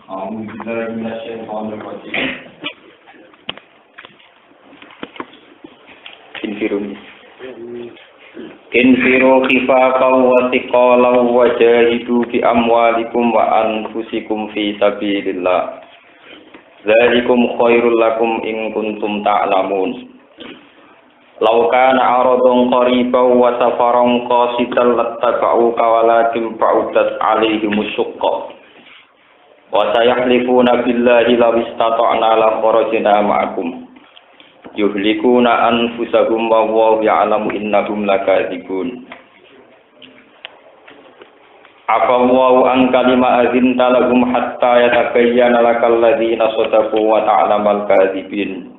أعوذ بالله من الشيطان الرجيم. Infiru khifafan wa thiqalan wa jahidu bi amwalikum wa anfusikum fi sabilillah. Dzalikum khairul lakum in kuntum ta'lamun. Law kana aradun qariban wa safaran qasidan lattaba'uka walakin ba'udat 'alaihim syuqqa. Wa sayahlifuna billahi law istata'na la kharajna ma'akum. Yuhlikuna anfusahum wa huwa ya'lamu innahum lakadzibun. Afallahu an kalima azinta lahum hatta yatabayyana lakal ladzina sadaqu wa ta'lamal kadzibin.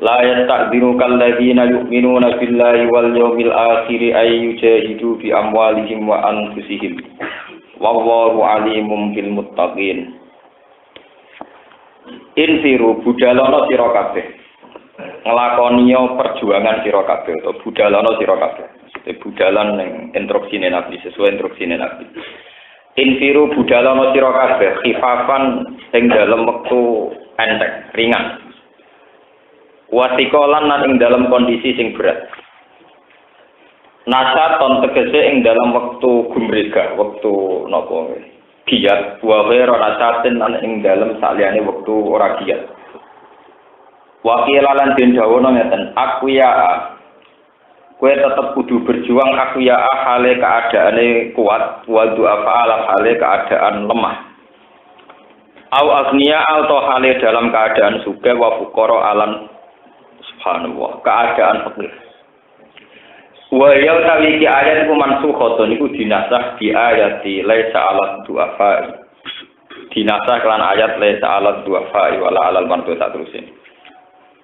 La yasta'dhinuka alladhina yu'minuna billahi wal yawmil akhir ay yujahidu bi amwalihim wa anfusihim. Wallahu alimun bil muttaqin. Infiru budalono sira kabeh. Nglakoniyo perjuangan sira kabeh utawa budalono sira kabeh. Maksudnya budalan ning instruksine Nabi sesuai instruksine Nabi. Infiru budalono sira kabeh khifafan ing dalem wektu enteng, ringan. Wasikolan lan ing dalam kondisi sing berat. Nasaton tegese ing dalam wektu gumrega, wektu napa? Giat, wa ghairu nasatin lan ing dalam saliyane wektu ora giat. Wakilalan den dawono ngeten, akuya. Kowe tetep kudu berjuang akuya hale keadaane kuat, wa du'afa ala hale keadaan lemah. Au agniya atau hale dalam keadaan sugih wa fuqara alan subhanallah, keadaan fakir. Wa ya tawi ki ayat iku mansukhatun iku dinasah di ayati laisa alat du'afa. Dinasah kelan ayat laisa alat du'afa wala alal mardu satrusé.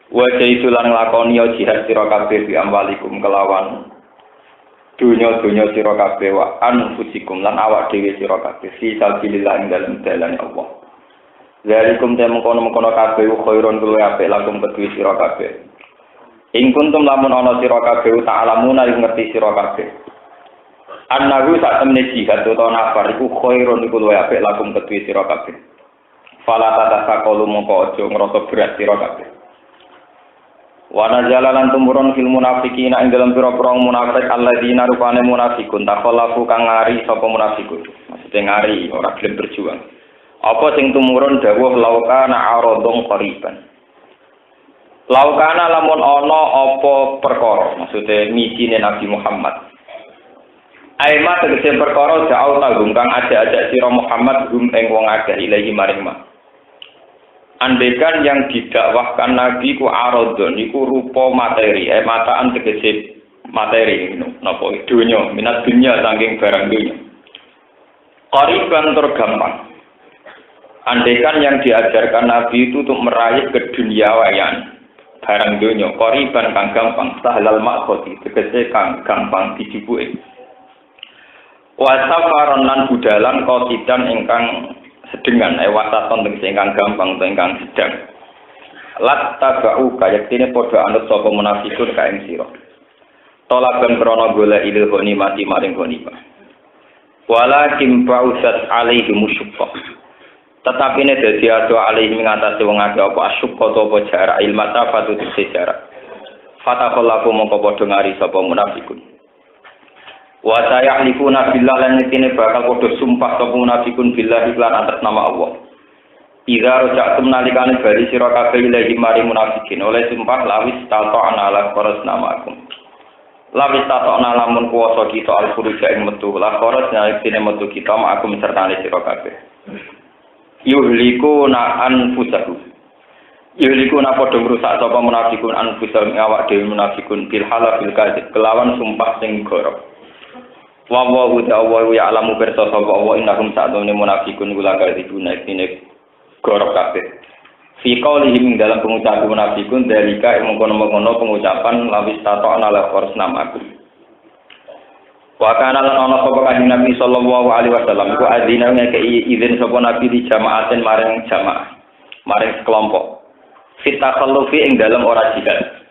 Wa jaitulan nglakoni jihad sira kabeh bi amwalikum kelawan dunya-dunya sira kabeh wa anfusikum lan awak dhewe sira kabeh fi sabilillah ing dalem dalan Allah. Zalikum temengkono-mengkono kabeh khairun luwih apik lakum kedue sira kabeh. Ing kuntum lamun ana sira kabeh ta'lamuna ing ngerti sira kabeh. Annahu sak temne jihad utawa nafar iku khairun iku luwih apik lakum kedue sira kabeh. Fala tatasaqalu mongko aja ngrasa berat sira kabeh. Wa nazalan tumurun fil munafiqina ing dalam pira-pira munafik alladzina rupane munafikun takhallafu kang ngari sapa munafikun. Maksudnya ngari ora gelem berjuang. Apa sing tumurun dawuh laukana aradun qariban. Laukana lamun ana apa perkara, maksudnya misine Nabi Muhammad. Aima tegese perkara jauh tanggung kang ajak-ajak sira Muhammad gum ing wong akeh ilahi maring ma. Andekan yang didakwahkan Nabi ku aradun iku rupa materi, mataan tegese materi napa donya, minat dunya saking barang dunya. Qariban tur gampang. Andekan yang diajarkan Nabi itu untuk meraih keduniawian barang dunya, qariban kang gampang, sahlal makhoti, tegese kang gampang dijibuke. Wa safaron lan budalan qasidan ingkang sedengan, wasaton tegese ingkang gampang utawa ingkang sedang. Lat tabau kayektine padha anut sapa munafikun ka ing sira. Tolaban krana golek ilhoni mati maring ghanimah. Walakin ba'usat alaihi musyaqqa. Tetapi ini dadi ado alih mengatasi wong akeh apa asyuk apa jarak ilmu safatu sejarak. Fatakhallafu mongko padha ngari sapa munafikun. Wa sayahlifuna billah lan intine bakal padha sumpah sapa munafikun billah iklan atas nama Allah. Idza raja'tum nalikane bali sira kabeh ilahi mari munafikin oleh sumpah lawis tata'ana ala qaras namakum. Lawis tata'ana lamun kuwasa kita al-furuja ing metu la qaras intine metu kita ma'akum sertane sira kabeh. Yuhlikuna anfusahum. Yuhlikuna padha ngrusak sapa munafikun anfusahum awak dhewe munafikun bil halal bil kadzib kelawan sumpah sing gorok. Wa wa ta'ala ya alamu pirsa sapa wa innahum sa'dune munafikun kula kadzibuna iki gorok kabeh. Fi qaulihim dalam pengucapan munafikun dalika mengkono-mengkono pengucapan lawis tata'na la qarsna ma'akum. Wa kana lan ana sapa kanjeng Nabi sallallahu alaihi wasallam iku adzina ngekei izin sapa Nabi di jamaatin maring jamaah maring kelompok fit takhallufi ing dalam ora jihad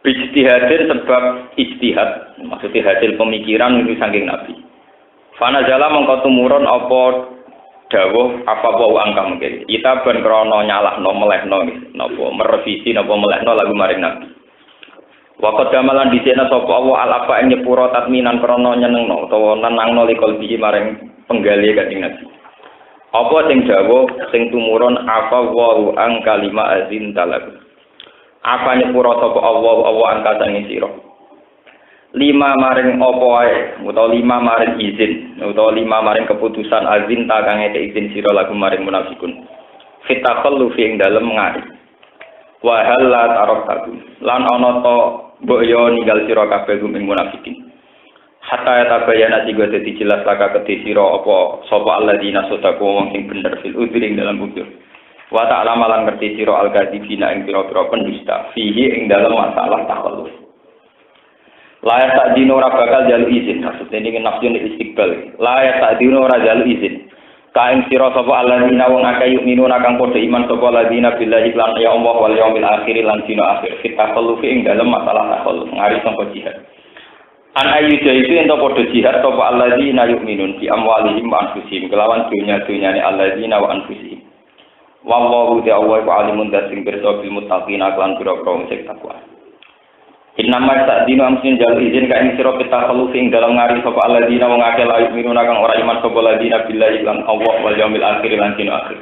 ijtihadin sebab ijtihad maksudnya hasil pemikiran itu saking Nabi Fana jala mengko tumurun apa dawuh apa wa angka mungkin. Kita ben krana nyalahno melehno napa merevisi napa melehno lagu maring Nabi. Waqat damalan disena sapa Allah al-apa ing nyepuro tatminan krana nyenengno utawa nenangno likol bihi maring penggali Kanjeng Nabi. Apa sing dawuh sing tumurun apa wa angka lima azin talagu. Apa nyepuro sapa Allah angka sange sira. 5 maring apa wae utawa 5 maring izin utawa 5 maring keputusan azin ta kang izin sira lagu maring munafikun fitakhallu fi ing dalem ngari wa halat araqtakum lan ana ta mbok yo ninggal sira kabeh gum ing munafikin hatta tabayana tiga dadi jelas laka kedhi sira apa sapa alladzina sadaku wong sing bener fil udri ing dalam bujur wa ta'ala malan ngerti sira al-kadzibina ing pira-pira pendusta fihi ing dalem masalah takhalluf. Layak tak dino ora bakal jalu izin. Maksudnya ini nafsun istiqbal. Layak tak dino ora jalu izin. Kain sira sapa alladzina wong akeh yukminu kang padha iman sapa alladzina billahi lan ya Allah wal yaumil akhir lan dina akhir. Kita perlu ing dalam masalah takhalluf ngari sangko jihad. An ayu itu ento padha jihad sapa alladzina yukminun fi amwalihim wa anfusihim kelawan dunya-dunyane alladzina wa anfusihim. Wallahu ta'ala alimun dasing pirsa bil muttaqina lan pira-pira sing takwa. Innama ta'dinu amsin jal izin ka ing sira pitakhalu ing dalam ngari sapa alladzina wong akeh la yu'minuna kang ora iman sapa alladzina billahi lan Allah wal yaumil akhir lan dina akhir.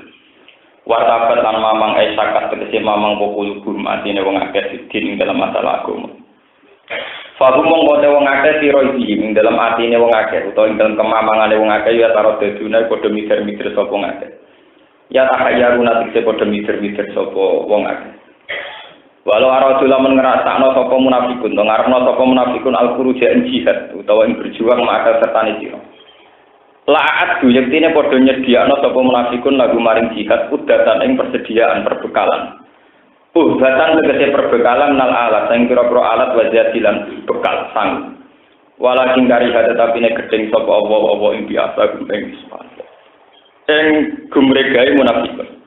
Wa tabat lan mamang sakat tegese mamang popul gum atine wong akeh din ing dalam masalah agama. Fa gumong kote wong akeh sira iki ing dalam atine wong akeh utawa ing dalam kemamangane wong akeh ya taro dedune padha mikir-mikir sapa wong akeh. Ya takayaruna tegese padha mikir-mikir sapa wong akeh. Walau aradu lamun ngrasakno sapa munafikun, to ngarepno sapa munafikun al-khuruj jihad utawa ing berjuang maka sertane sira. La'at yektine padha nyediakno sapa munafikun lagu maring jihad udatan ing persediaan perbekalan. Udatan tegese perbekalan nal alat sing pira-pira alat wajadilan bekal sang. Walakin kari tetapi nek gedeng sapa apa ing biasa gumpeng ispan. Ing gumregae munafikun.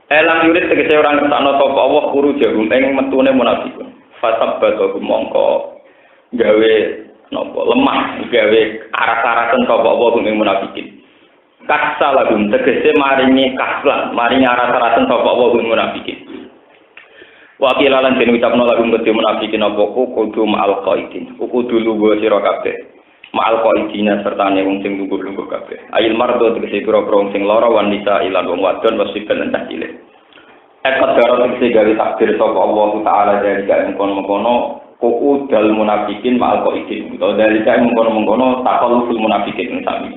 Elang yurid tegese orang kesana sapa Allah kuru jahum ing metune munafikun. Fasabbatu mongko gawe napa lemah gawe aras-arasen sapa Allah ing munafikin. Kaksa lagum tegese maringi kaslan, maringi aras-arasen sapa Allah ing munafikin. Wakilalan den ucapno lagum kedhe munafikin apa kudu ma'al qaidin. Kudu lugu sira kabeh. Ma'al qaidina sertane wong sing lungguh-lungguh kabeh. Ail mardo tegese pira-pira wong sing lara wanita ilan wong wadon wasibal lan cilik. Ekot darah tegese gawe takdir sapa Allah taala dari gak mengkono-mengkono kuku dal munafikin ma'al qaidin. Utawa dari gak mengkono-mengkono takalluful munafikin sami.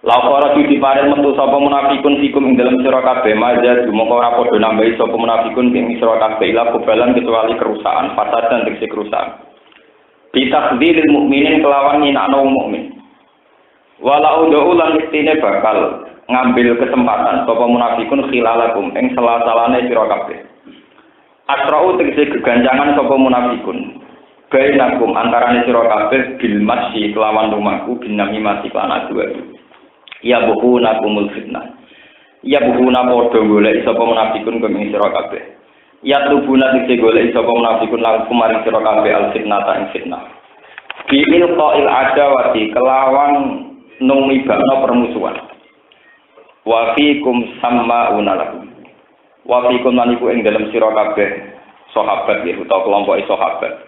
Lapora diparen metu sapa munafikun sikum ing dalam sira kabeh maja mongko ora padha nambahi sapa munafikun ing sira kabeh ila kebalan kecuali kerusakan fasadan tegese kerusakan. Bitakdzilil mukminin kelawan nyinakno mukmin. Walau ulan iktine bakal ngambil kesempatan sapa munafikun khilalakum ing sela-selane sira kabeh. Asra'u tegese geganjangan sapa munafikun. Bainakum antarane sira kabeh bil masyi kelawan rumahku binami mati lan adu. Ya buhuna kumul fitnah. Ya buhuna padha golek sapa munafikun ing sira kabeh. Ya tubuna dikse golek sapa munafikun lan kumaring sira kabeh al fitnah ta ing fitnah. Bi ilqa'il adawati kelawan numibakno permusuhan. Wa fikum sama'una lakum. Wa fikum lan iku ing dalem sira kabeh sahabat ya utawa kelompok sahabat.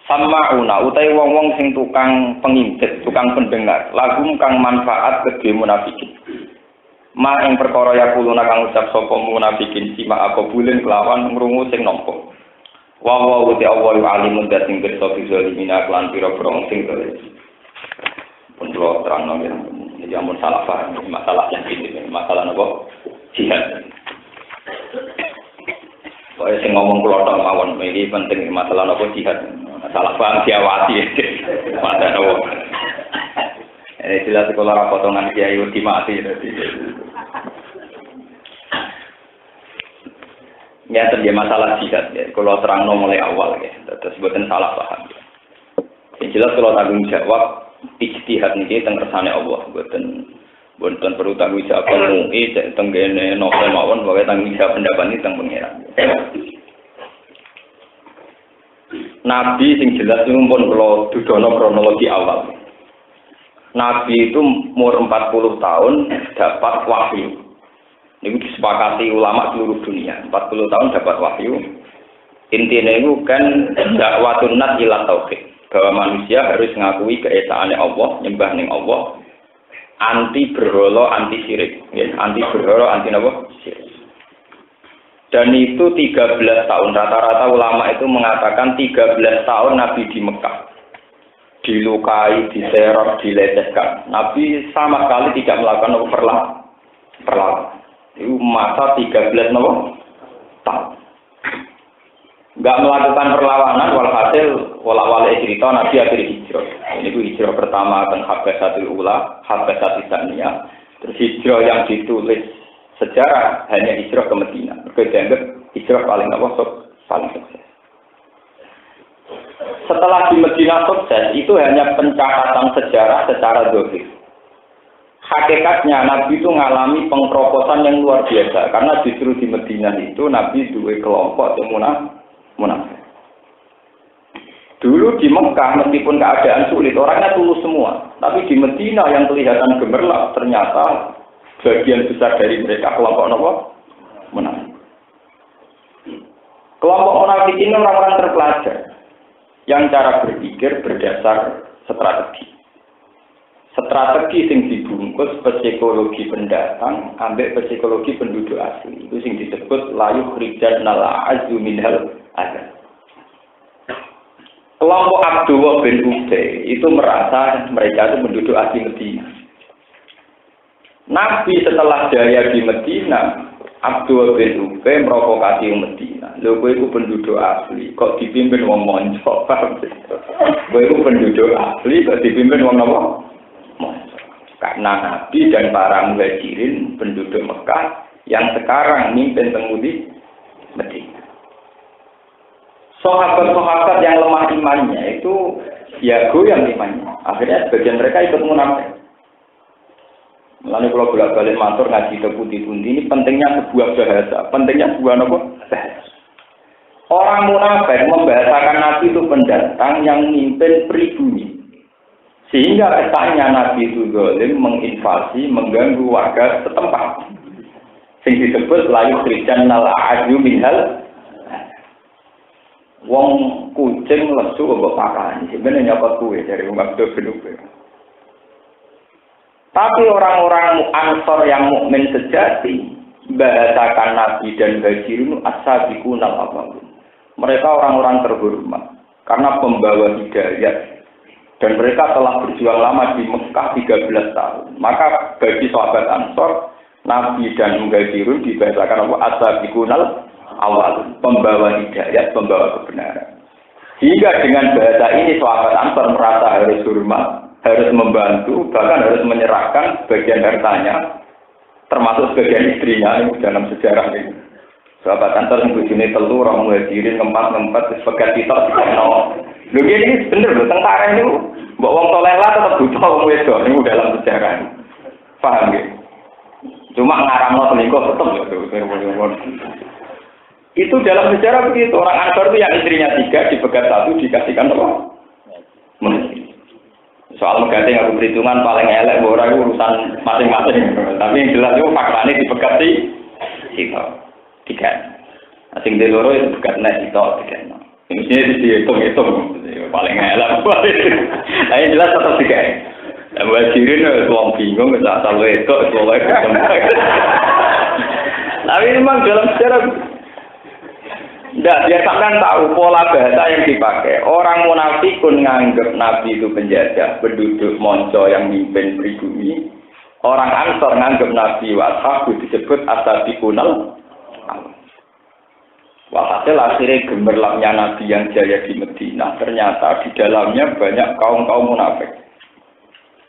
Sama'una utai wong-wong sing tukang pengintip, tukang pendengar, lagu kang manfaat kedhe munafikin. Ma ing perkara ya kuluna kang ucap sapa munafikin sima apa bulen kelawan ngrungu sing nampa. Wa wa uti Allah alimun dating pirsa bizalimina lan pira-pira sing dolen. Pun kula terangno iki amun salah paham masalah yang ini, masalah napa? Jihad. Kaya sing ngomong kula tok mawon iki penting masalah napa jihad. Salah paham diawasi. Pada nopo. Ini jelas kalau orang potongan kiai udah mati. Ya terjadi masalah jihad ya. Kalau terang mulai awal ya. Terus bukan salah paham. Yang jelas kalau tanggung jawab ijtihad niki teng kersane Allah. Bukan perlu tanggung jawab MUI tenggene novel mawon bahwa tanggung jawab pendapat ini teng pengiran. Nabi sing jelas pun kalau dudono kronologi awal. Nabi itu umur 40 tahun dapat wahyu. Ini disepakati ulama seluruh dunia. 40 tahun dapat wahyu. Intinya itu kan dakwatun nas ila tauhid. Bahwa manusia harus mengakui keesaannya Allah, nyembah ning Allah, anti berhala, anti syirik. Ya, anti berhala, anti apa? Syirik. Dan itu 13 tahun. Rata-rata ulama itu mengatakan 13 tahun Nabi di Mekah. Dilukai, diserok, dilecehkan. Nabi sama sekali tidak melakukan perlawanan. Itu masa 13 tahun. Enggak melakukan perlawanan, walhasil wala-wala cerita Nabi akhirnya hijrah. Ini itu hijrah pertama tentang Habasyatul Ula, Habasyatul Tsaniyah. Terus hijrah yang ditulis sejarah hanya hijrah ke Madinah. Mereka dianggap hijrah paling sukses. Setelah di Madinah sukses, itu hanya pencatatan sejarah secara zahir. Hakikatnya Nabi itu mengalami pengkeroposan yang luar biasa. Karena justru di Madinah itu Nabi dua kelompok yang munafik. Dulu di Mekah meskipun keadaan sulit, orangnya tulus semua. Tapi di Madinah yang kelihatan gemerlap ternyata bagian besar dari mereka kelompok munafik. Kelompok munafik ini orang-orang terpelajar yang cara berpikir berdasar strategi. Strategi yang dibungkus psikologi pendatang, ambek psikologi penduduk asli. Itu yang disebut layu khrijan nala azu minhal ada. Kelompok Abdullah bin Ubay itu merasa mereka itu penduduk asli Medina. Nabi setelah jaya di Medina, Abdullah bin Ubay merokokasi Medina. Lho kowe iku penduduk asli, kok dipimpin wong monco. Kowe iku penduduk asli kok dipimpin wong napa? Karena Nabi dan para muhajirin penduduk Mekah yang sekarang mimpin temudi Medina. Sahabat-sahabat yang lemah imannya itu ya goyang imannya. Akhirnya sebagian mereka ikut munafik. Lalu kalau bolak-balik matur ngaji ke putih-putih ini pentingnya sebuah bahasa, pentingnya sebuah apa? Bahasa. Orang munafik membahasakan Nabi itu pendatang yang mimpin pribumi. Sehingga kesannya Nabi itu zalim, menginvasi, mengganggu warga setempat. Sing disebut layu khrijan nal aju minhal. Wong kucing lesu mbok pakani, sebenarnya nyapa kue dari umat bin Ubay. Tapi orang-orang Ansor yang mukmin sejati bahasakan Nabi dan Muhajirin as-sabiqun al-awwalun. Mereka orang-orang terhormat karena pembawa hidayah. Dan mereka telah berjuang lama di Mekah 13 tahun. Maka bagi sahabat Ansor, Nabi dan Muhajirun dibahasakan apa? As-sabiqunal awal, pembawa hidayah, pembawa kebenaran. Hingga dengan bahasa ini sahabat Ansor merasa harus hormat, harus membantu, bahkan harus menyerahkan bagian hartanya, termasuk bagian istrinya ini dalam sejarah ini. Sahabat Ansor yang bujuni telur, orang Muhajirin ngempat, sebagai kita dikenal. Lho ini bener lho, tentara ini mbok wong saleh lah tetep butuh wong wedok niku dalam sejarah. Paham nggih? Cuma ngaramno selingkuh tetep lho. Itu dalam sejarah begitu. Orang Ansor itu yang istrinya 3 dipegat 1 dikasihkan apa? Menteri. Soal mengganti aku perhitungan paling elek ora urusan masing-masing. Tapi yang jelas itu faktanya dipegat itu. 3. Sing de loro itu pegat nek itu 3. Ini dihitung-hitung, paling elak. Nah, yang jelas tetap tiga. Muhajirin, orang bingung, asal itu, tapi memang dalam sejarah, dia sampai tahu pola bahasa yang dipakai. Orang munafikun nganggap Nabi itu penjajah, penduduk monco yang mimpin pribumi. Orang Ansor nganggap Nabi washabu disebut as-sabiqunal. Walhasil akhirnya gemerlapnya Nabi yang jaya di Medina, ternyata di dalamnya banyak kaum-kaum munafik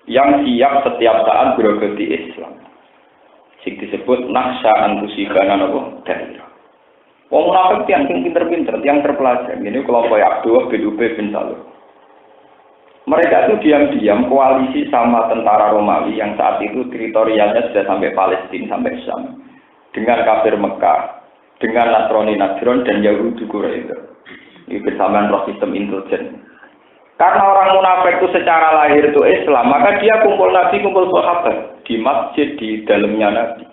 yang siap setiap saat berogoti Islam. Sing disebut naksha antusibana napa daerah. Wong munafik yang pinter-pinter, yang terpelajar. Ini kelompok Abdullah bin Ubay bin Salul. Mereka itu diam-diam koalisi sama tentara Romawi yang saat itu teritorialnya sudah sampai Palestina, sampai Syam. Dengan kafir Mekah, dengan Nasrani Najran dan Yahudi Quraisy. Ini bersamaan roh sistem intelijen. Karena orang munafik itu secara lahir itu Islam, maka dia kumpul Nabi, kumpul sahabat di masjid di dalamnya Nabi.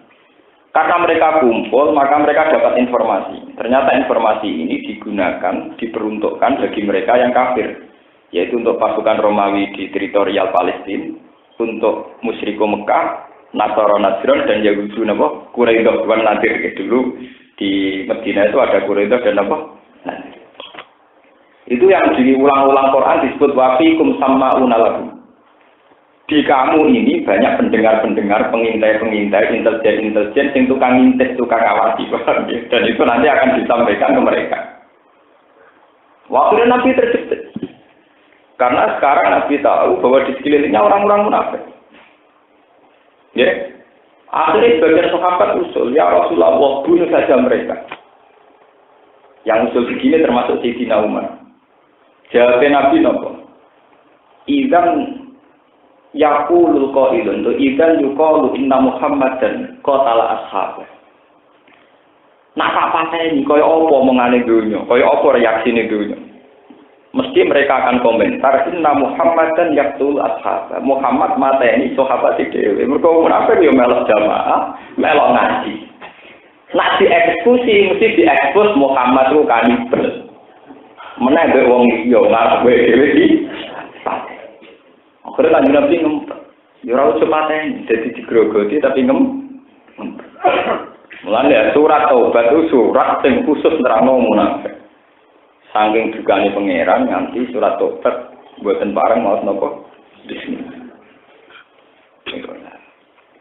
Karena mereka kumpul, maka mereka dapat informasi. Ternyata informasi ini digunakan, diperuntukkan bagi mereka yang kafir, yaitu untuk pasukan Romawi di teritorial Palestina, untuk musyriku Mekah, Nasara Najran dan Yahudi Quraidah wan Nadir. Dulu di Medina itu ada Quraidah dan Nadir. Itu yang diulang-ulang Quran disebut wafikum sama'una lakum. Di kamu ini banyak pendengar-pendengar, pengintai-pengintai, intelijen-intelijen yang tukang ngintip, tukang awasi, dan itu nanti akan disampaikan ke mereka. Waktu Nabi terjepit. Karena sekarang Nabi tahu bahwa di sekelilingnya orang-orang munafik. Ya, akhirnya sebagian sahabat usul, ya Rasulullah, bunuh saja mereka. Yang usul begini termasuk Sayyidina Umar. Jawabnya Nabi nopo. Idzan yaqulul qailun, idzan yuqalu inna Muhammadan qatala ashabah. Nak tak pateni kaya apa mengane donya, kaya apa reaksine donya. Mesti mereka akan komentar inna Muhammadan yaqtul ashab. Muhammad mateni sahabat dhewe. Mergo munafik yo melok jamaah, melok ngaji. Nak dieksekusi mesti diekspos Muhammad ku kanibal. Menawa wong liya ngarep dhewe iki. Akhire kan Nabi ngempet. Yo ora usah pateni, dadi digrogoti tapi ngempet. Mulane surat Taubat itu surat sing khusus nerangno munafik. Saking dugane pangeran nganti surat Tobat mboten pareng maos napa bismillah.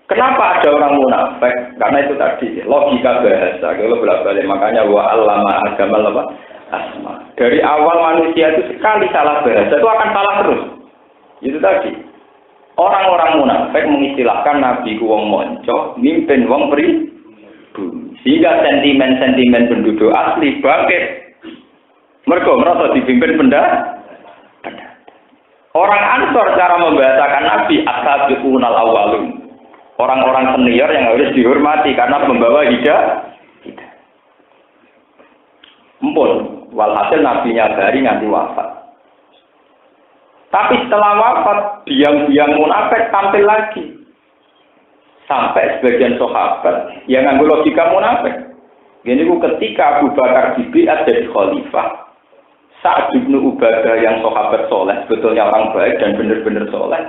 Kenapa ada orang munafik? Karena itu tadi logika bahasa. Kalau bolak-balik makanya wa allama agamal apa? Asma. Dari awal manusia itu sekali salah bahasa itu akan salah terus. Itu tadi. Orang-orang munafik mengistilahkan nabi ku wong monco, mimpin wong pribumi. Sehingga sentimen-sentimen penduduk asli bangkit. Mereka merasa dipimpin pendatang. Orang Ansor cara membahasakan Nabi as-sabiqunal awwalun. Orang-orang senior yang harus dihormati karena membawa hidayah. Empun, walhasil Nabinya dari nganti wafat. Tapi setelah wafat, biang-biang munafik tampil lagi. Sampai sebagian sahabat yang nganggo logika munafik. Ini ketika Abu Bakar dibiat jadi khalifah. Sa'ad bin Ubadah yang sahabat soleh, sebetulnya orang baik dan benar-benar soleh,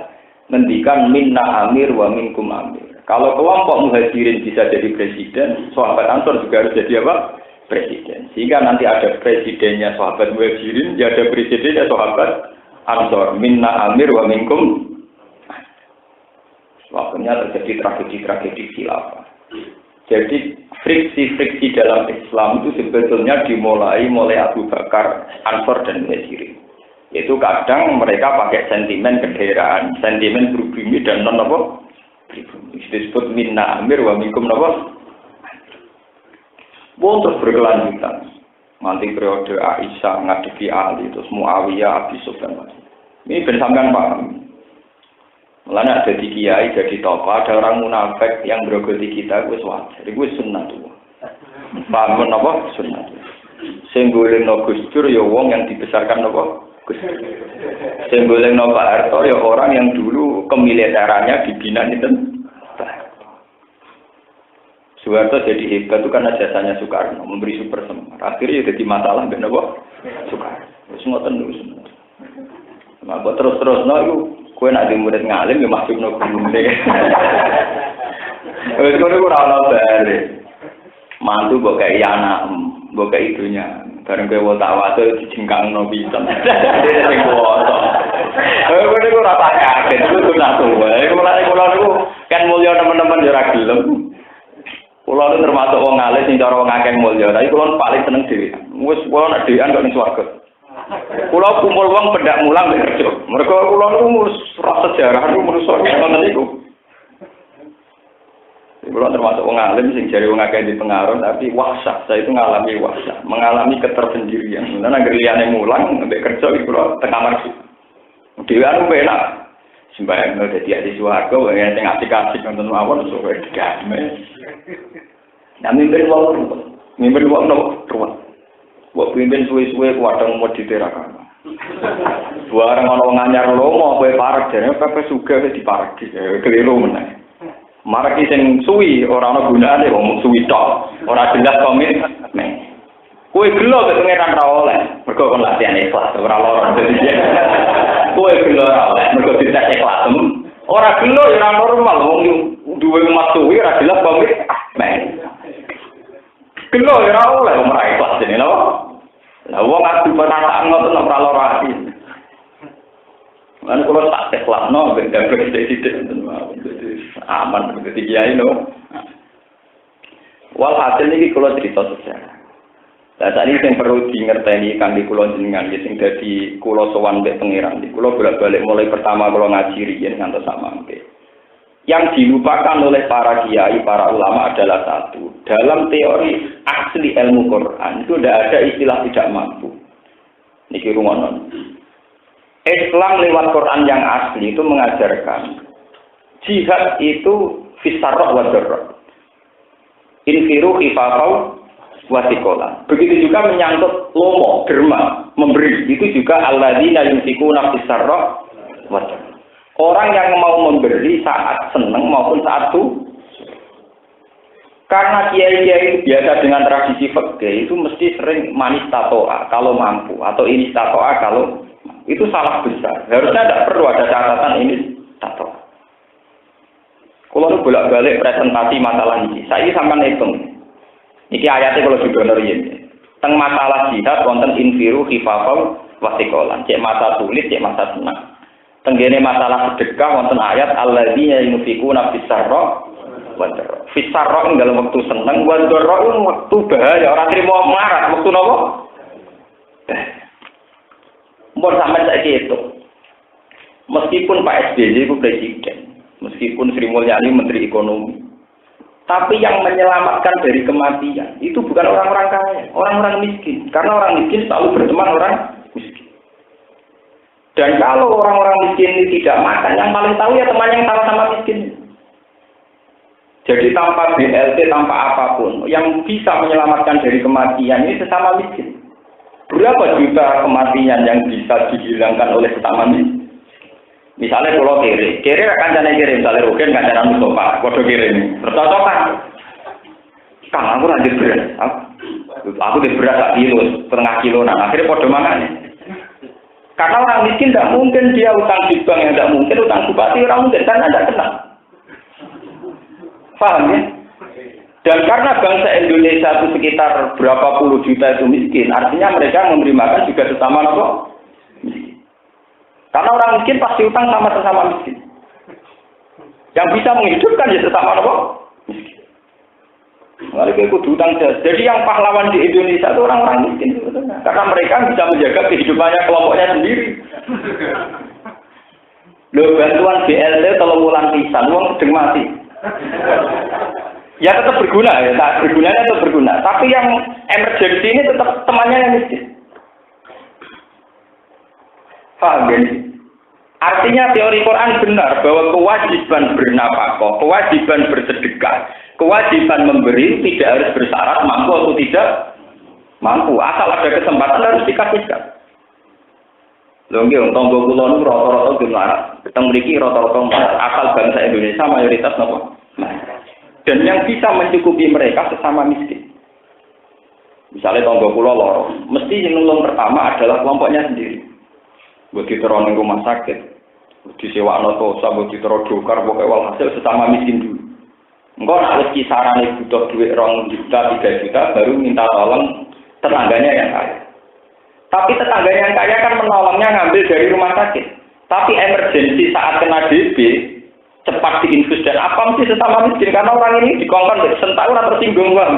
ngendikan minna amir wa minkum amir. Kalau kelompok muhajirin bisa jadi presiden, sahabat Ansor juga harus jadi apa? Presiden. Sehingga nanti ada presidennya sahabat muhajirin, ya ada presidennya sahabat Ansor. Minna amir wa minkum. Waktunya terjadi tragedi-tragedi khilafah. Jadi friksi-friksi dalam Islam itu sebetulnya dimulai oleh Abu Bakar, Ansor dan Muhajirin. Itu kadang mereka pakai sentimen kedaerahan, sentimen pribumi dan non apa? Pribumi. Disebut minna amir wa minkum apa? Terus berkelanjutan. Nanti periode Aisyah ngadepi Ali, terus Muawiyah, Abi Sufyan. Ini bersamaan paham. Mulanya ada di kiai, jadi tokoh, ada orang munafik yang berogoti kita, gue wajar, gue sunnah tuh. Paham apa? Sunnah tuh. Senggoleng no Gus Dur, ya wong yang dibesarkan apa? Gus Dur. Senggoleng no Pak Harto, ya orang yang dulu kemiliterannya dibina itu. Soeharto jadi hebat itu karena jasanya Soekarno, memberi super semar. Akhirnya jadi masalah, benar apa? Soekarno. Semua tentu. Nah, terus-terus, kue nak di murid ngalim ya masuk no gunung deh. Wes kono ora ono bare. Mantu mbok kaya anak, mbok kaya ibunya. Bareng kowe wata-wata dijengkangno pisan. Sing kuwoto. Kowe ora tak kaget, iku nak tuwa. Mulane kula niku kan mulya teman-teman ya ora gelem. Kula niku termasuk wong alim sing cara wong akeh mulya, tapi kula paling seneng dhewe. Wis kula nek dhewean kok ning swarga. Kula kumpul wong pendak mulang nek kerja. Mergo kula niku rasa sejarah niku manusa ngoten niku. Kula termasuk wong alim sing jare wong akeh dipengaruh tapi wahsyah. Saya itu ngalami wahsyah, mengalami ketersendirian. Lan anggere liyane mulang nek kerja iku kula teng kamar. Dhewean enak. Sembayang dadi ahli swarga wae sing asik-asik nonton mawon sok digame. Nang mimpin wong nopo? Mimpin wong nopo? Wong pimpin suwe-suwe kadang mau diterakan. Bareng ana wong anyar lomo kowe parek jane pepe sugih wis diparek keliru meneh. Marek sing suwi ora ana gunane wong suwi tok, ora jelas komit. Kowe gelo nek pengeran ra oleh, mergo kon latihan ikhlas ora lara dadi. Kowe gelo ra oleh, mergo dites ikhlas. Ora gelo ya ora normal wong duwe umat suwi ora jelas komit. Gelo ya ora oleh wong ra ikhlas dene lho. Lah wong adu penataan ngoten ora lara ati. Lan kula tak teklatno ben dapet sithik-sithik aman begitu kiai no. Walhasil niki kula cerita sejarah. Lah tadi sing perlu dingerteni kangge kula jenengan sing dadi kula sowan mbek pangeran iki. Kula bolak-balik mulai pertama kula ngaji riyen ngantos samangke. Yang dilupakan oleh para kiai, para ulama adalah satu. Dalam teori asli ilmu Quran itu tidak ada istilah tidak mampu. Niki rungono. Islam lewat Quran yang asli itu mengajarkan jihad itu fisarroh wa darroh. Infiru khifafau wa thiqolan. Begitu juga menyangkut lomo, derma, memberi. Itu juga alladzina yunfikuna fisarroh wa darroh. Orang yang mau memberi saat senang maupun saat itu. Karena kiai-kiai itu biasa dengan tradisi fikih itu mesti sering manis tatoa kalau mampu atau ini tatoa kalau itu salah besar. Harusnya tidak perlu ada catatan ini tato. Kalau bolak-balik presentasi masalah ini, saya sampai hitung. Ini ayatnya kalau didonorin ini. Teng masalah jihad, wonten infiru khifafau wasikolan. Cek masa sulit, cek masa senang. Tenggene masalah sedekah, wonten ayat alladzina yunfikuna fisarra wa darra. Fisarra ing dalam waktu senang, wa darra ing waktu bahaya. Orang terima marah, waktu nopo? Mbok sampeyan saiki itu. Meskipun Pak SBY itu presiden, meskipun Sri Mulyani menteri ekonomi, tapi yang menyelamatkan dari kematian itu bukan orang-orang kaya, orang-orang miskin. Karena orang miskin selalu berteman orang miskin. Dan kalau orang-orang miskin ini tidak makan, yang paling tahu ya teman yang sama-sama miskin. Jadi tanpa BLT, tanpa apapun, yang bisa menyelamatkan dari kematian ini sesama miskin. Berapa juta kematian yang bisa dihilangkan oleh sesama miskin? Misalnya kalau kiri akan jadi kiri, misalnya Rugen kan jadi Mustafa, kode kiri, bercocokan. Kang aku lanjut beras, aku di beras 1 kilo, setengah kilo, nah akhirnya kode mana nih? Karena orang miskin tidak mungkin dia utang di bank, yang tidak mungkin utang bupati, orang mungkin karena tidak kenal. Paham ya? Dan karena bangsa Indonesia itu sekitar berapa puluh juta itu miskin, artinya mereka memberi makan juga sesama apa? Miskin. Karena orang miskin pasti utang sama sesama miskin. Yang bisa menghidupkan ya sesama apa? Miskin. Mereka ikut utang jas. Jadi yang pahlawan di Indonesia itu orang-orang miskin. Karena mereka bisa menjaga kehidupannya kelompoknya sendiri. Loh, bantuan BLT tolong ulang pisan, uang sedang mati. Ya tetap berguna, ya. Nah, bergunanya tetap berguna. Tapi yang emergency ini tetap temannya yang miskin. Paham ya? Artinya teori Quran benar bahwa kewajiban bernafkah, kewajiban bersedekah, kewajiban memberi tidak harus bersyarat mampu atau tidak mampu. Asal ada kesempatan harus dikasihkan. Lho nggih, tangga kula niku rata-rata melarat. Teng mriki rata-rata melarat. Asal bangsa Indonesia mayoritas napa? Dan yang bisa mencukupi mereka sesama miskin. Misalnya tangga kula loro, mesti yang nulung pertama adalah kelompoknya sendiri. Buat diteror ning rumah sakit, disewakno tosa, buat diteror dokar, pokoknya walhasil sesama miskin dulu. Engko nek wis kisarane butuh duit 2 juta, 3 juta baru minta tolong tetangganya yang kaya. Tapi tetangganya yang kaya kan menolongnya ngambil dari rumah sakit. Tapi emergensi saat kena DB cepat diinfus dan apa mesti sesama miskin karena orang ini dikongkon sentak ora tersinggung bang.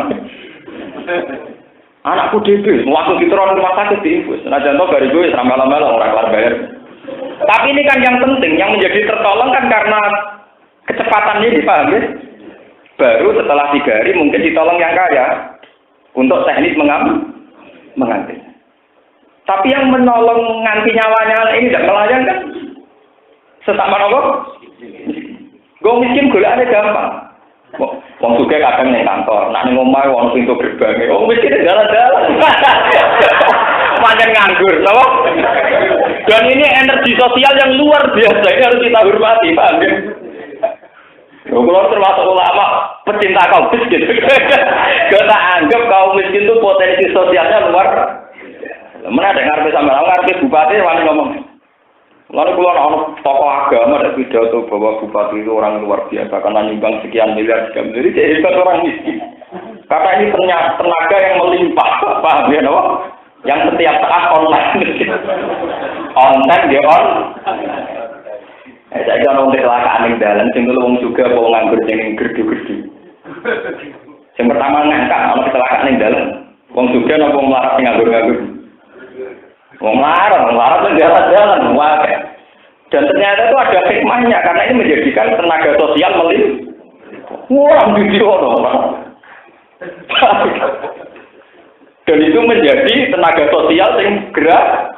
Anakku DB langsung diteror rumah sakit diinfus. Nah contoh dari gue selama-lama orang kelar bayar. Tapi ini kan yang penting yang menjadi tertolong kan karena kecepatan ini paham ya? Baru setelah 3 hari mungkin ditolong yang kaya untuk teknis mengambil. Tapi yang menolong nganti nyawanya ini tidak melayang kan? Sesama apa? Gue miskin golekane gampang. Wong sugih kadang ning kantor, nak ning omah wong pintu gerbang. Wong miskin jalan-jalan. Pancen nganggur, loh. Dan ini energi sosial yang luar biasa, ini harus kita hormati, paham ya? Kalau termasuk ulama pecinta kaum miskin, kita anggap kaum miskin itu potensi sosialnya luar. Mana ada ngarep sama ngarep bupati wani ngomong. Lalu keluar orang tokoh agama ada pidato bahwa bupati itu orang luar biasa karena nyumbang sekian miliar sekian miliar. Jadi itu orang miskin. Karena ini tenaga yang melimpah, paham ya, no? Yang setiap saat online, online dia on. Saya kira orang kecelakaan yang dalam, sing dulu orang juga mau nganggur yang gerdu-gerdu. Yang pertama ngangkat orang kecelakaan yang dalam, orang juga nopo melarat nganggur-nganggur. Orang melarat itu jalan-jalan, wae. Dan ternyata itu ada hikmahnya karena ini menjadikan tenaga sosial melimpah. Wah, video orang. Dan itu menjadi tenaga sosial yang gratis.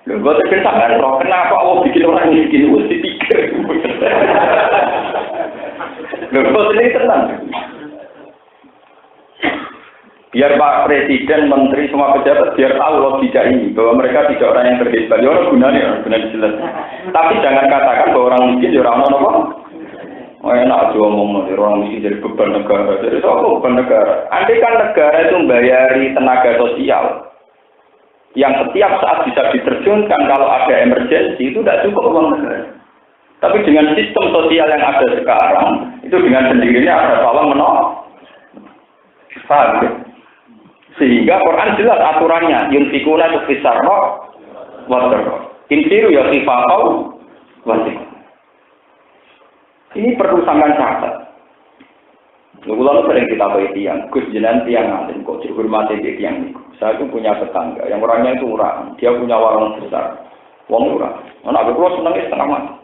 Gue terkira sampai roh, kenapa Allah bikin orang miskin itu dipikir? Gue ini tenang. Biar Pak Presiden, Menteri, semua pejabat biar tahu logika ini bahwa mereka tidak orang yang terhebat. Ya orang gunanya jelas. Tapi jangan katakan bahwa orang miskin ya orang apa? Oh enak aja ngomong orang miskin jadi beban negara. Jadi apa beban negara? Andai kan negara itu membayari tenaga sosial yang setiap saat bisa diterjunkan kalau ada emergensi itu tidak cukup uang negara. Tapi dengan sistem sosial yang ada sekarang itu dengan sendirinya ada tolong menolong. Paham? Sehingga Quran jelas aturannya yunfikuna fisarra wa darra. Infiru ya sifaqau wa ini perlu sampean catat. Lalu sering kita bagi tiang, Gus jenengan tiang alim kok dihormati di tiang niku. Saya itu punya tetangga, yang orangnya itu orang, dia punya warung besar, wong murah. Anak aku senangnya setengah mati.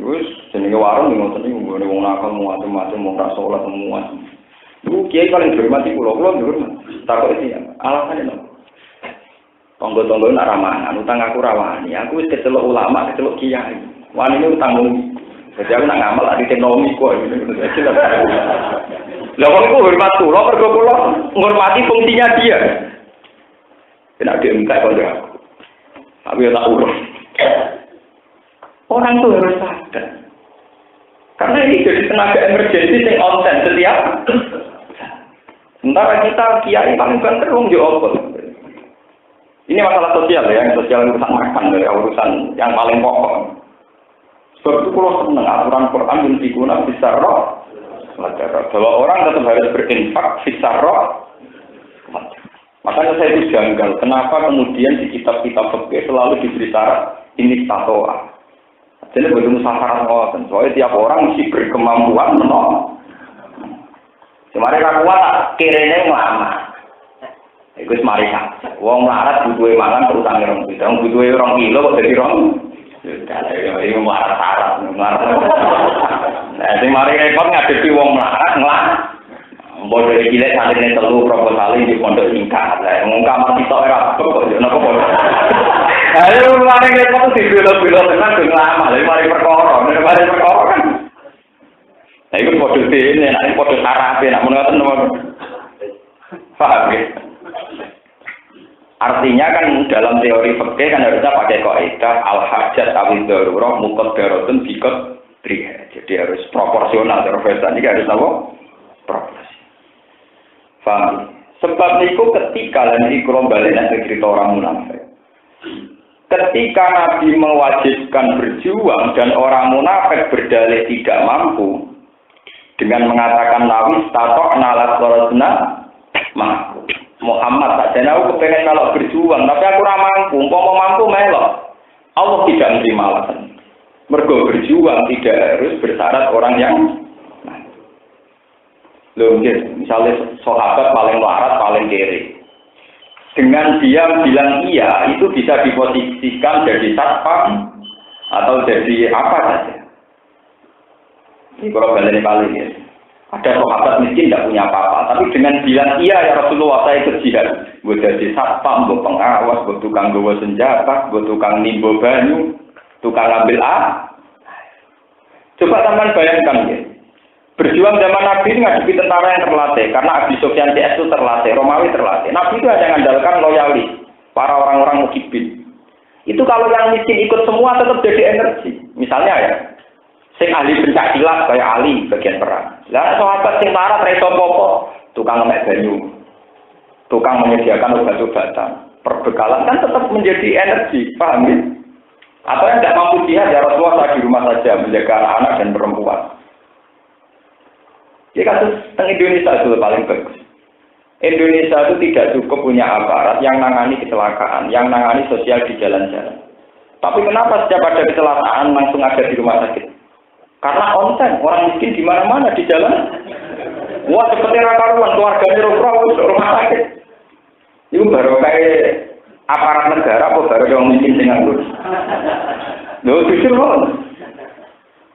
Terus jenenge warung ngoten niku ngene wong nakal macam-macam wong ra salat semua. Iku kiai paling dihormati kula dihormati. Takok iki alasannya lho. Tonggo-tonggo nak ramahan, utang aku rawani. Aku wis kecelok ulama, kecelok kiai. Wani ini utangmu. Jadi aku nak ngamal ada teknologi kok ini. Lah kok aku hormat kula mergo kula ngormati fungsinya dia. Tidak diengkak kok aku. Tapi ya tak urus. Orang tuh harus sadar. Karena ini jadi tenaga emergensi yang onsen setiap. Sementara kita kiai paling banter wong yo apa. Ini masalah sosial ya, yang sosial urusan makan ya, urusan yang paling pokok. Sebab itu kalau senang aturan Quran yang digunakan bisa roh, bahwa orang tetap harus berinfak bisa roh. Makanya saya itu janggal. Kenapa kemudian di kitab-kitab fikih selalu diberi syarat ini tatoa. Jadi begitu musafarat ngoten. Soalnya tiap orang mesti berkemampuan menolong. Kemarin aku kuat kirene lama. Iku wis mari sak. Wong melarat butuhe mangan terutang rong kilo. Butuhe 2 kilo kok dadi rong. Ini melarat. Nah, sing mari repot ngadepi wong melarat ngelak. Mbok dari cilik santrine telu proposal di pondok singkat. Lah wong kamar sitok ora kok yo napa kok. Ayo mari repot dibelo-belo tenan ben lama. Lah mari perkara kan. Nah itu kode ini, nanti kode sarape, nak menurut teman. Paham ya? Artinya kan dalam teori fikih kan harusnya pakai kaidah al-hajat awil darurah muqaddaratun bikot driha. Jadi harus proporsional terus ini harus apa? Proporsi. Paham? Sebab itu ketika dan ikram balen cerita orang munafik. Ketika Nabi mewajibkan berjuang dan orang munafik berdalih tidak mampu dengan mengatakan nawis tato nalat sorosna mampu. Muhammad tak jana aku kepengen kalau berjuang tapi aku ora mampu. Umpama mampu melok. Allah tidak menerima alasan. Mergo berjuang tidak harus bersyarat orang yang misalnya sahabat paling larat, paling kere. Dengan dia bilang iya, itu bisa diposisikan jadi satpam atau jadi apa saja. Ini kalau balik paling ya. Ada sahabat miskin tidak punya apa-apa, tapi dengan bilang iya ya Rasulullah saya ikut jihad. Gue jadi satpam, gue pengawas, gue tukang gawa senjata, gue tukang nimbo banyu, tukang ambil Coba teman bayangkan ya. berjuang zaman Nabi ini ngadepi tentara yang terlatih, karena Abi Sufyan CS itu terlatih, Romawi terlatih. Nabi itu hanya mengandalkan loyalis, para orang-orang mukibin. Itu kalau yang miskin ikut semua tetap jadi energi. Misalnya ya, sing ahli pencak silat kayak Ali bagian perang. Lah sahabat sing marah ra iso apa-apa, tukang ngemek banyu, tukang menyediakan obat-obatan, perbekalan kan tetap menjadi energi, paham ya? Atau yang tidak mampu jihad ya Rasulullah saya di rumah saja menjaga anak-anak dan perempuan. Ya kasus tentang Indonesia itu paling bagus. Indonesia itu tidak cukup punya aparat yang nangani kecelakaan, yang nangani sosial di jalan-jalan. Tapi kenapa setiap ada kecelakaan langsung ada di rumah sakit? Karena konten orang miskin di mana-mana di jalan. Wah seperti rakaruan keluarganya rumah sakit. Itu baru kayak aparat negara apa baru yang miskin dengan itu. Loh jujur loh.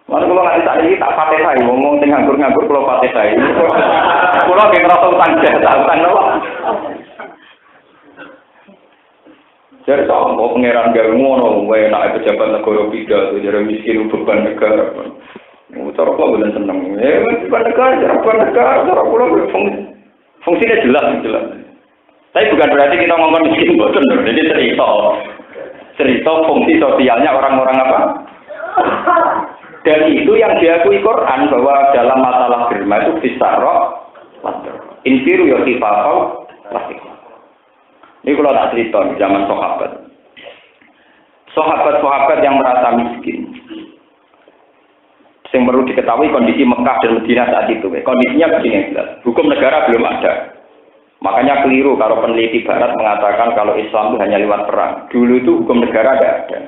Mana kalau nggak tadi tak pakai saya, ngomong nganggur-nganggur kalau pakai saya. Kalau yang merasa utang jasa, utang apa? Jadi tahu mau pangeran gak ngono, wae nak pejabat negara pidato, jadi miskin beban negara. Cara kok bulan seneng, beban negara, cara pulau fungsinya jelas. Tapi bukan berarti kita ngomong miskin boten, jadi cerita fungsi sosialnya orang-orang apa? Dan itu yang diakui Quran bahwa dalam masalah derma itu fisarok, infiru yotifafau, plastik. Ini kalau tak cerita di zaman sahabat yang merasa miskin. Yang perlu diketahui kondisi Mekah dan Madinah saat itu. Kondisinya begini jelas. Hukum negara belum ada. Makanya keliru kalau peneliti Barat mengatakan kalau Islam itu hanya lewat perang. Dulu itu hukum negara tidak ada.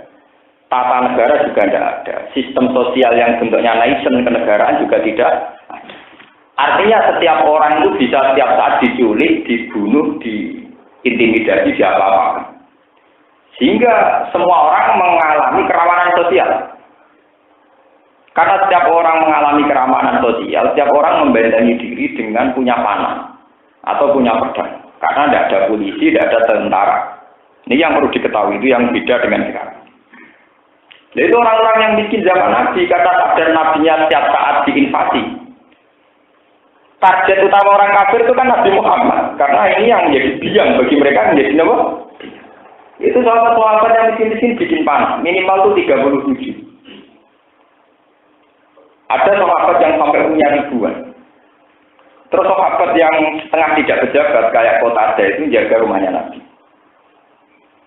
Tata negara juga tidak ada. Sistem sosial yang bentuknya nation kenegaraan juga tidak ada. Artinya setiap orang itu bisa setiap saat diculik, dibunuh, diintimidasi, diapa-apakan. Sehingga semua orang mengalami kerawanan sosial. Karena setiap orang mengalami kerawanan sosial, setiap orang membentengi diri dengan punya panah atau punya pedang. Karena tidak ada polisi, tidak ada tentara. Ini yang perlu diketahui, itu yang beda dengan sekarang. Itu orang-orang yang miskin zaman Nabi, kata takdir nabinya setiap saat diinvasi. Target utama orang kafir itu kan Nabi Muhammad, karena ini yang menjadi biang bagi mereka menjadi apa? Itu sahabat-sahabat yang miskin-miskin bikin panah, minimal itu 37. Ada sahabat yang sampai punya ribuan. Terus sahabat yang setengah tidak pejabat kayak Qatadah itu jaga rumahnya Nabi.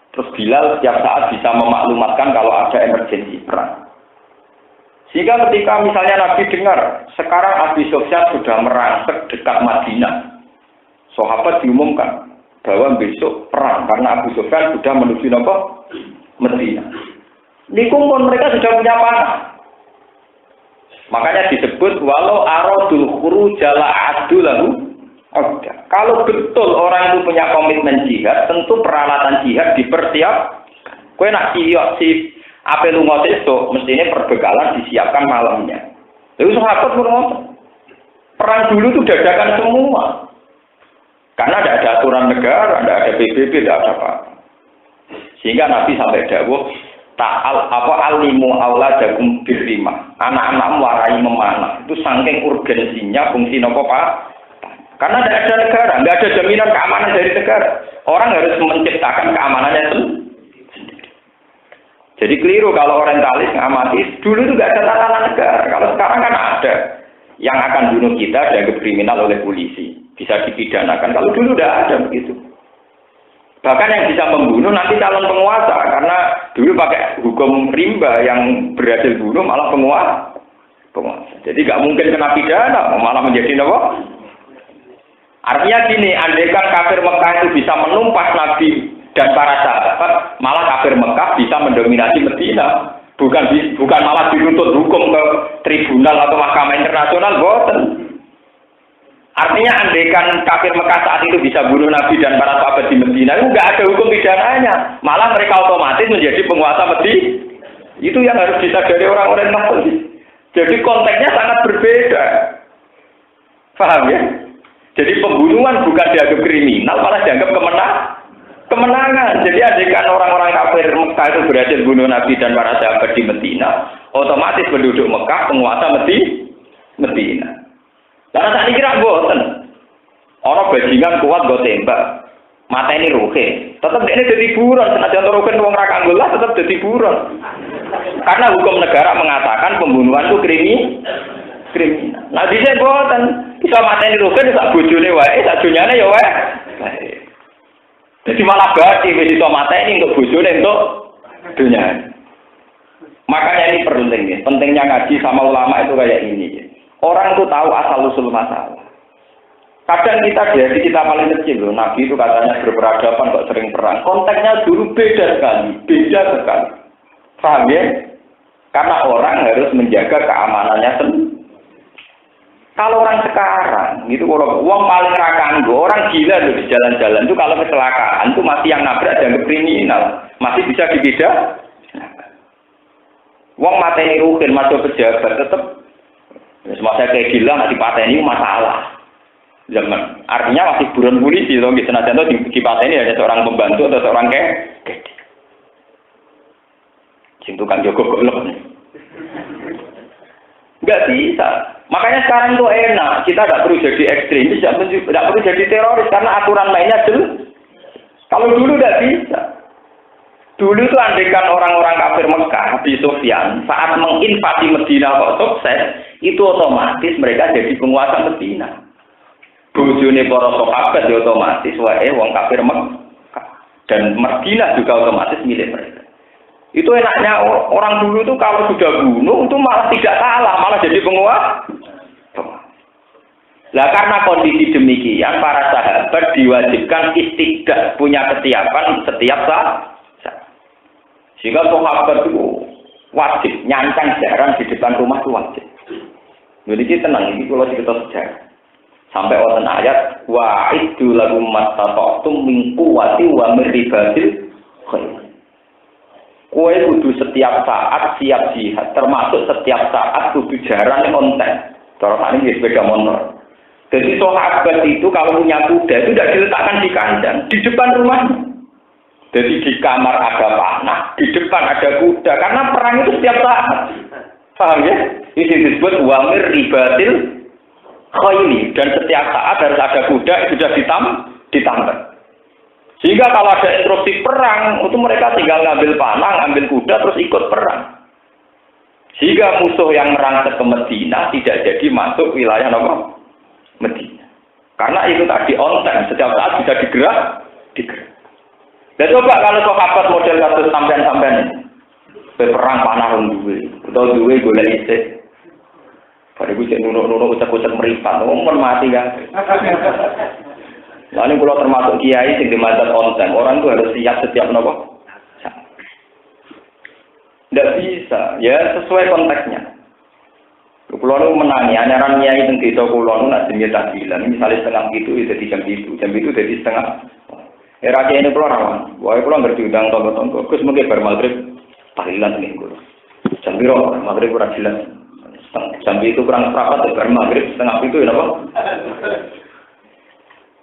Terus Bilal setiap saat bisa memaklumatkan kalau ada emergensi perang. Sehingga ketika misalnya Nabi dengar, sekarang Abi Sufyan sudah merangsek dekat Madinah. Sahabat diumumkan bahwa besok perang, karena Abu Sufyan sudah menuju Madinah. Di kumpul mereka sudah punya panah. Makanya disebut walau aradul khuruja la adu lahu. Kalau betul orang itu punya komitmen jihad, tentu peralatan jihad dipersiap. Kowe nak si ape lunga sesuk, mestine perbekalan disiapkan malamnya. Lalu sahabat ngomong, perang dulu itu dadakan semua. Karena tidak ada aturan negara, tidak ada PBB, tidak ada apa. Sehingga Nabi sampai dawuh, alimu auladakum birrimah. Anak-anakmu warai memanah. Itu saking urgensinya fungsi nopo Pak. Karena tidak ada negara, tidak ada jaminan keamanan dari negara. Orang harus menciptakan keamanannya sendiri. Jadi keliru kalau orientalis ngamati. Dulu itu tidak ada tatanan negara. Kalau sekarang kan ada. Yang akan bunuh kita dianggap kriminal oleh polisi. Bisa dipidanakan. Kalau dulu tidak ada begitu. Bahkan yang bisa membunuh nanti calon penguasa. Karena dulu pakai hukum rimba yang berhasil bunuh malah penguasa. Jadi nggak mungkin kena pidana. Malah menjadi apa? Artinya gini, andaikan kafir Mekah itu bisa menumpas Nabi dan para sahabat, malah kafir Mekah bisa mendominasi Madinah. Bukan malah dituntut hukum ke tribunal atau mahkamah internasional, boten. Artinya andaikan kafir Mekah saat itu bisa bunuh Nabi dan para sahabat di Madinah, itu nggak ada hukum pidananya. Malah mereka otomatis menjadi penguasa Madinah. Itu yang harus disadari orang-orang Nasrani. Jadi konteksnya sangat berbeda. Paham ya? Jadi pembunuhan bukan dianggap kriminal, malah dianggap kemenangan. Jadi andaikan orang-orang kafir Mekah itu berhasil bunuh Nabi dan para sahabat di Madinah, otomatis penduduk Mekah penguasa Madinah. mboten. Ana bajingan kuat nggo tembak. Mateni ruhe. Tetep dekne dadi buron, senajan ruhe wong ra kanggo lah tetep dadi buron. Karena hukum negara mengatakan pembunuhan itu kriminal. Nah dise mboten bisa mateni ruhe sak bojone wae, sak dunyane ya wae. Jadi malah berarti wis iso mateni untuk bojone untuk dunyane. Makanya ini penting ya. Pentingnya ngaji sama ulama itu kayak ini. Orang itu tahu asal-usul masalah. Kadang kita dari kita paling kecil loh, Nabi itu katanya berperadaban kok sering perang. Konteksnya dulu beda sekali. Paham ya? Karena orang harus menjaga keamanannya sendiri. Kalau orang sekarang, itu orang paling rakanggo, orang gila loh di jalan-jalan itu kalau kecelakaan itu masih yang nabrak dan kriminal, masih bisa dibeda. Wong mateni ruhin, masuk pejabat tetap, semasa kayak gila masih pateni masalah. Zaman artinya masih buron polisi loh, gitu. Senajan itu di pateni hanya seorang pembantu atau seorang kayak cintukan Joko golok. Nggak bisa. Makanya sekarang itu enak. Kita nggak perlu jadi ekstremis, nggak perlu jadi teroris karena aturan mainnya jelas. Kalau dulu nggak bisa. Dulu itu andekan orang-orang kafir Mekah, Abi Sufyan, saat menginvasi Medina kok sukses, itu otomatis mereka jadi penguasa Medina. Bojone para sahabat ya otomatis wae wong kafir Mekah. Dan Medina juga otomatis milik mereka. Itu enaknya orang dulu itu kalau sudah bunuh itu malah tidak salah, malah jadi penguasa. Lah karena kondisi demikian para sahabat diwajibkan istiqdah, punya kesiapan setiap saat. Sehingga sahabat itu wajib nyancang jarang di depan rumah itu wajib. Jadi tenang ini kalau kita sejarah. Sampai wonten ayat wa iddu lahum mastata'tum min quwwati wa min ribatil khair. Kowe kudu setiap saat siap jihad, termasuk setiap saat kudu jaran konten. Cara ini sepeda motor. Jadi sahabat itu kalau punya kuda itu tidak diletakkan di kandang, di depan rumahnya. Jadi di kamar ada panah, di depan ada kuda, karena perang itu setiap saat. Paham ya? Ini disebut wamir ribatil khayli, dan setiap saat harus ada kuda yang sudah ditambah. Sehingga kalau ada instruksi perang, itu mereka tinggal ngambil panah, ngambil kuda, terus ikut perang. Sehingga musuh yang merangsek ke Medina tidak jadi masuk wilayah Medina. Karena itu tadi on time, setiap saat bisa digerak. Dan coba kalau sahabat model kasus sampean-sampean ini, perang panah duwe, atau duwe golek isih. Pada gue cek nunuk-nunuk ucap-ucap meripat, ngomong mati kan. Lalu kalau termasuk kiai yang dimazhab on time, orang itu harus siap setiap nopo. Tidak bisa, ya sesuai konteksnya. Kalau lu menangi, anyaran kiai yang di Solo lu nak jenis tahlilan, misalnya setengah itu jadi jam itu jadi setengah. Era kiai ini keluar rawan, wah keluar ngerti udang tonggo-tonggo, terus mungkin bermaghrib tahlilan minggu. Jam biru maghrib kurang jelas. Jam itu kurang seperempat, baru maghrib setengah itu ya apa?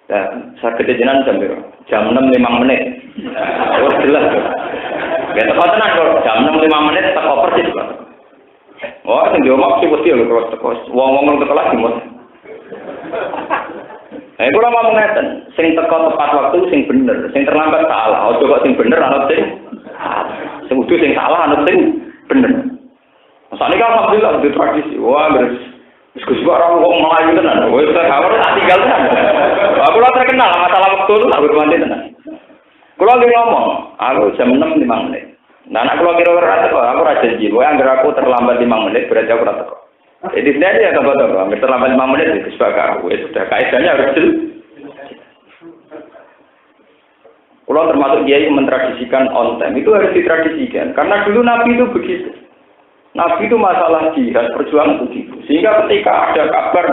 Ya, saya kejadian jam 6:05 menit. Oh jelas. Ya tepat tenang kalau jam 6:05 menit tak persis. Oh, sing diomong sih mesti lho terus. Wong-wong teko lagi mos. Kula mau ngeten, sing teko tepat waktu sing bener, sing terlambat salah. Ojo kok sing bener ana sing kudu sing salah ana sing bener. Masane kan alhamdulillah di tradisi. Wah, beres. Wis orang wong Melayu tenan. Wis kawur tak tinggal tenan. Aku ora terkenal masalah waktu itu tak bermandi tenan. Kula lagi ngomong, aku jam 6:05 menit. Nah, anak kula kira-kira teko, aku ora janji. Kowe anggere aku terlambat 5 menit berarti aku ora teko. Jadi sebenarnya ya toko-toko, hampir terlambat 5 menit itu sebagai aku. Ya sudah, kaidahnya harus jelas. Kalau termasuk dia yang mentradisikan on time, itu harus ditradisikan. Karena dulu Nabi itu begitu. Nabi itu masalah jihad, perjuangan begitu. Sehingga ketika ada kabar,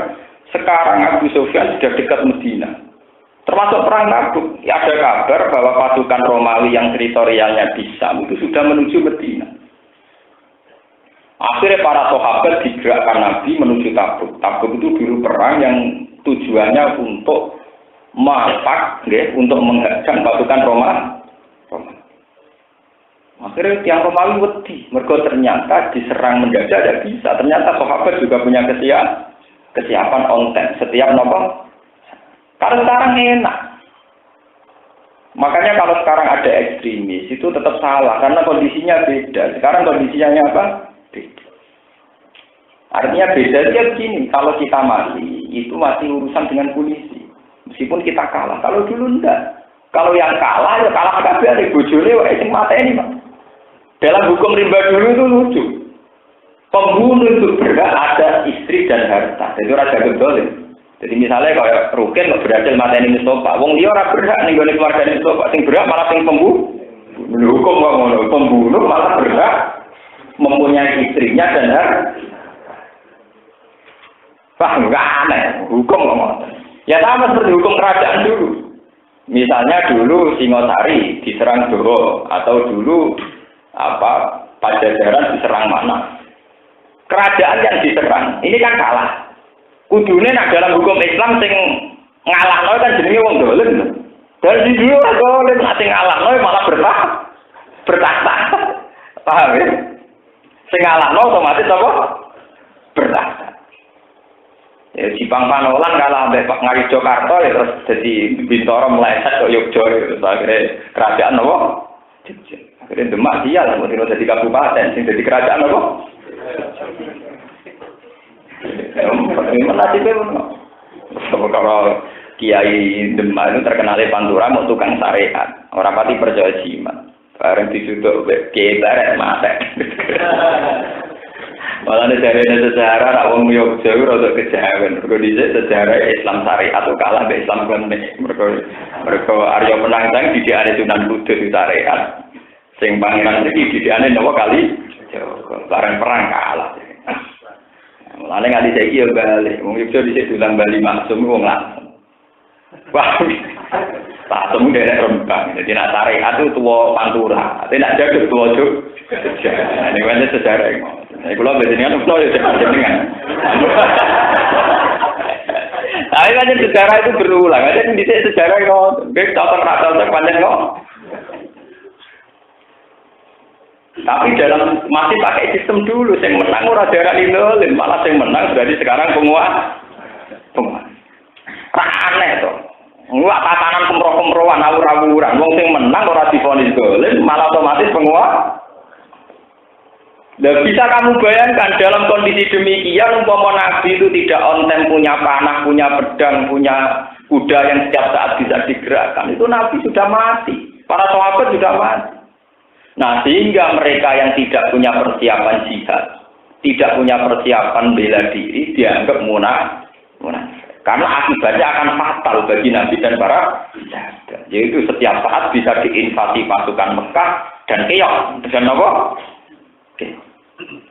sekarang Abu Sufyan sudah dekat Medina. Termasuk perang Tabuk, ya ada kabar bahwa pasukan Romawi yang teritorialnya di Syam itu sudah menuju Medina. Akhirnya para sahabat digerakkan Nabi menuju Tabuk. Tabuk itu dulu perang yang tujuannya untuk mapak, untuk menghadang pasukan Romawi. Akhirnya yang Romawi wedi, mergo ternyata diserang mendadak tidak bisa. Ternyata sahabat juga punya kesiapan. kesiapan konten setiap nopo. Kalau sekarang enak. Makanya kalau sekarang ada ekstremis itu tetap salah karena kondisinya beda. Sekarang kondisinya apa? Beda. Artinya beda dia begini. Kalau kita mati itu masih urusan dengan polisi. Meskipun kita kalah. Kalau dulu enggak. Kalau yang kalah ya kalah kabeh ada bojone wae sing mateni, Pak. Dalam hukum rimba dulu itu lucu. Pembunuh itu berhak ada istri dan harta. Jadi ora jago dolim. Jadi misalnya kalau Rukin berhasil mateni Mustafa, wong liya ora berhak ning gone keluargane Mustafa, sing berhak malah sing pembunuh. Menurut hukum kok ngono, pembunuh malah berhak mempunyai istrinya dan harta. Wah, enggak aneh, hukum kok ngono. Ya sama seperti hukum kerajaan dulu. Misalnya dulu Singosari diserang Doro atau dulu Pajajaran diserang mana? Kerajaan yang diserang, ini kan kalah. Kudune nak dalam hukum Islam sing ngalahno kan jenenge wong dolim. Dari dulu dolim sing ngalahno malah bertahta. Paham ya? Sing ngalahno otomatis apa? Bertahta. Ya Jipang Panolan kalah ambek Pak Ngari Jakarta ya terus jadi Bintoro meleset kok Yogyo terus akhirnya kerajaan apa? Akhirnya Demak dia lah mau jadi kabupaten sing jadi kerajaan apa? Nasibnya pun kalau Kiai Demak itu terkenal Pantura mau tukang syariat orang pati percaya jimat bareng disuduk Kiai Barat mate malah dari sejarah nak wong Yogyo rada kejawen mergo dhisik sejarah Islam syariat atau kalah mbek Islam klenik mergo Arya Penangsang didikane Sunan Kudus syariat sing pangeran iki didikane napa kali bareng perang kalah. Mulane nganti saiki yo bali. Wong Yogyo dhisik dolan Bali maksum wong langsung. Wah. Tak temu derek Rembang. Jadi nak syariat itu tua Pantura. Tapi nak jaga tua Jogja. Ini kan sejarah. Nah, kalau bedanya kan ya jenengan. Tapi kan sejarah itu berulang. Ada di sejarah kok. Bek tahu panjang kok. Tapi dalam masih pakai sistem dulu, yang menang ora darani dolim, malah yang menang berarti sekarang penguasa. Aneh to. Enggak tatanan kemroh-kemrohan awur-awuran. Wong sing menang ora divonis dolim, malah otomatis penguasa. Dan bisa kamu bayangkan dalam kondisi demikian umpama Nabi itu tidak onten punya panah, punya pedang, punya kuda yang setiap saat bisa digerakkan. Itu Nabi sudah mati. Para sahabat sudah mati. Nah, sehingga mereka yang tidak punya persiapan jihad, tidak punya persiapan bela diri, dianggap munafik. Karena akibatnya akan fatal bagi Nabi dan para sahabat. Yaitu setiap saat bisa diinvasi pasukan Mekah dan keok. Dan apa?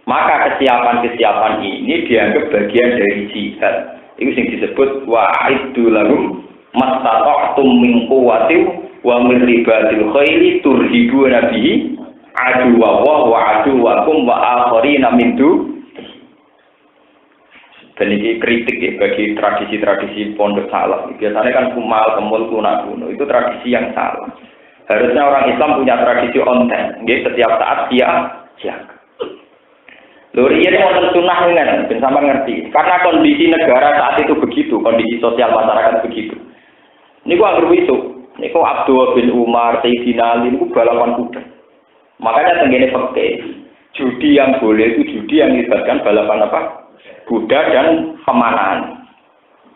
Maka kesiapan-kesiapan ini dianggap bagian dari jihad. Itu yang disebut wa'iddu lahum mastata'tum min quwwatin wa min ribatil khairi turhibuna bihi aduwa wa aduwakum wa akharina min du. Dan ini kritik ya bagi tradisi-tradisi pondok salaf. Biasanya kan kumal, kemul, kuno itu tradisi yang salah. Harusnya orang Islam punya tradisi onten, setiap saat siaga. Lori ini wonten sunah dengan sama ngerti. Karena kondisi negara saat itu begitu, kondisi sosial masyarakat begitu. Ini gua anggere besok. Niku Abdullah bin Umar, Sayyidina Ali niku balapan kuda. Makanya tenggene fikih, judi yang boleh itu judi yang melibatkan balapan apa? Kuda dan pemanahan.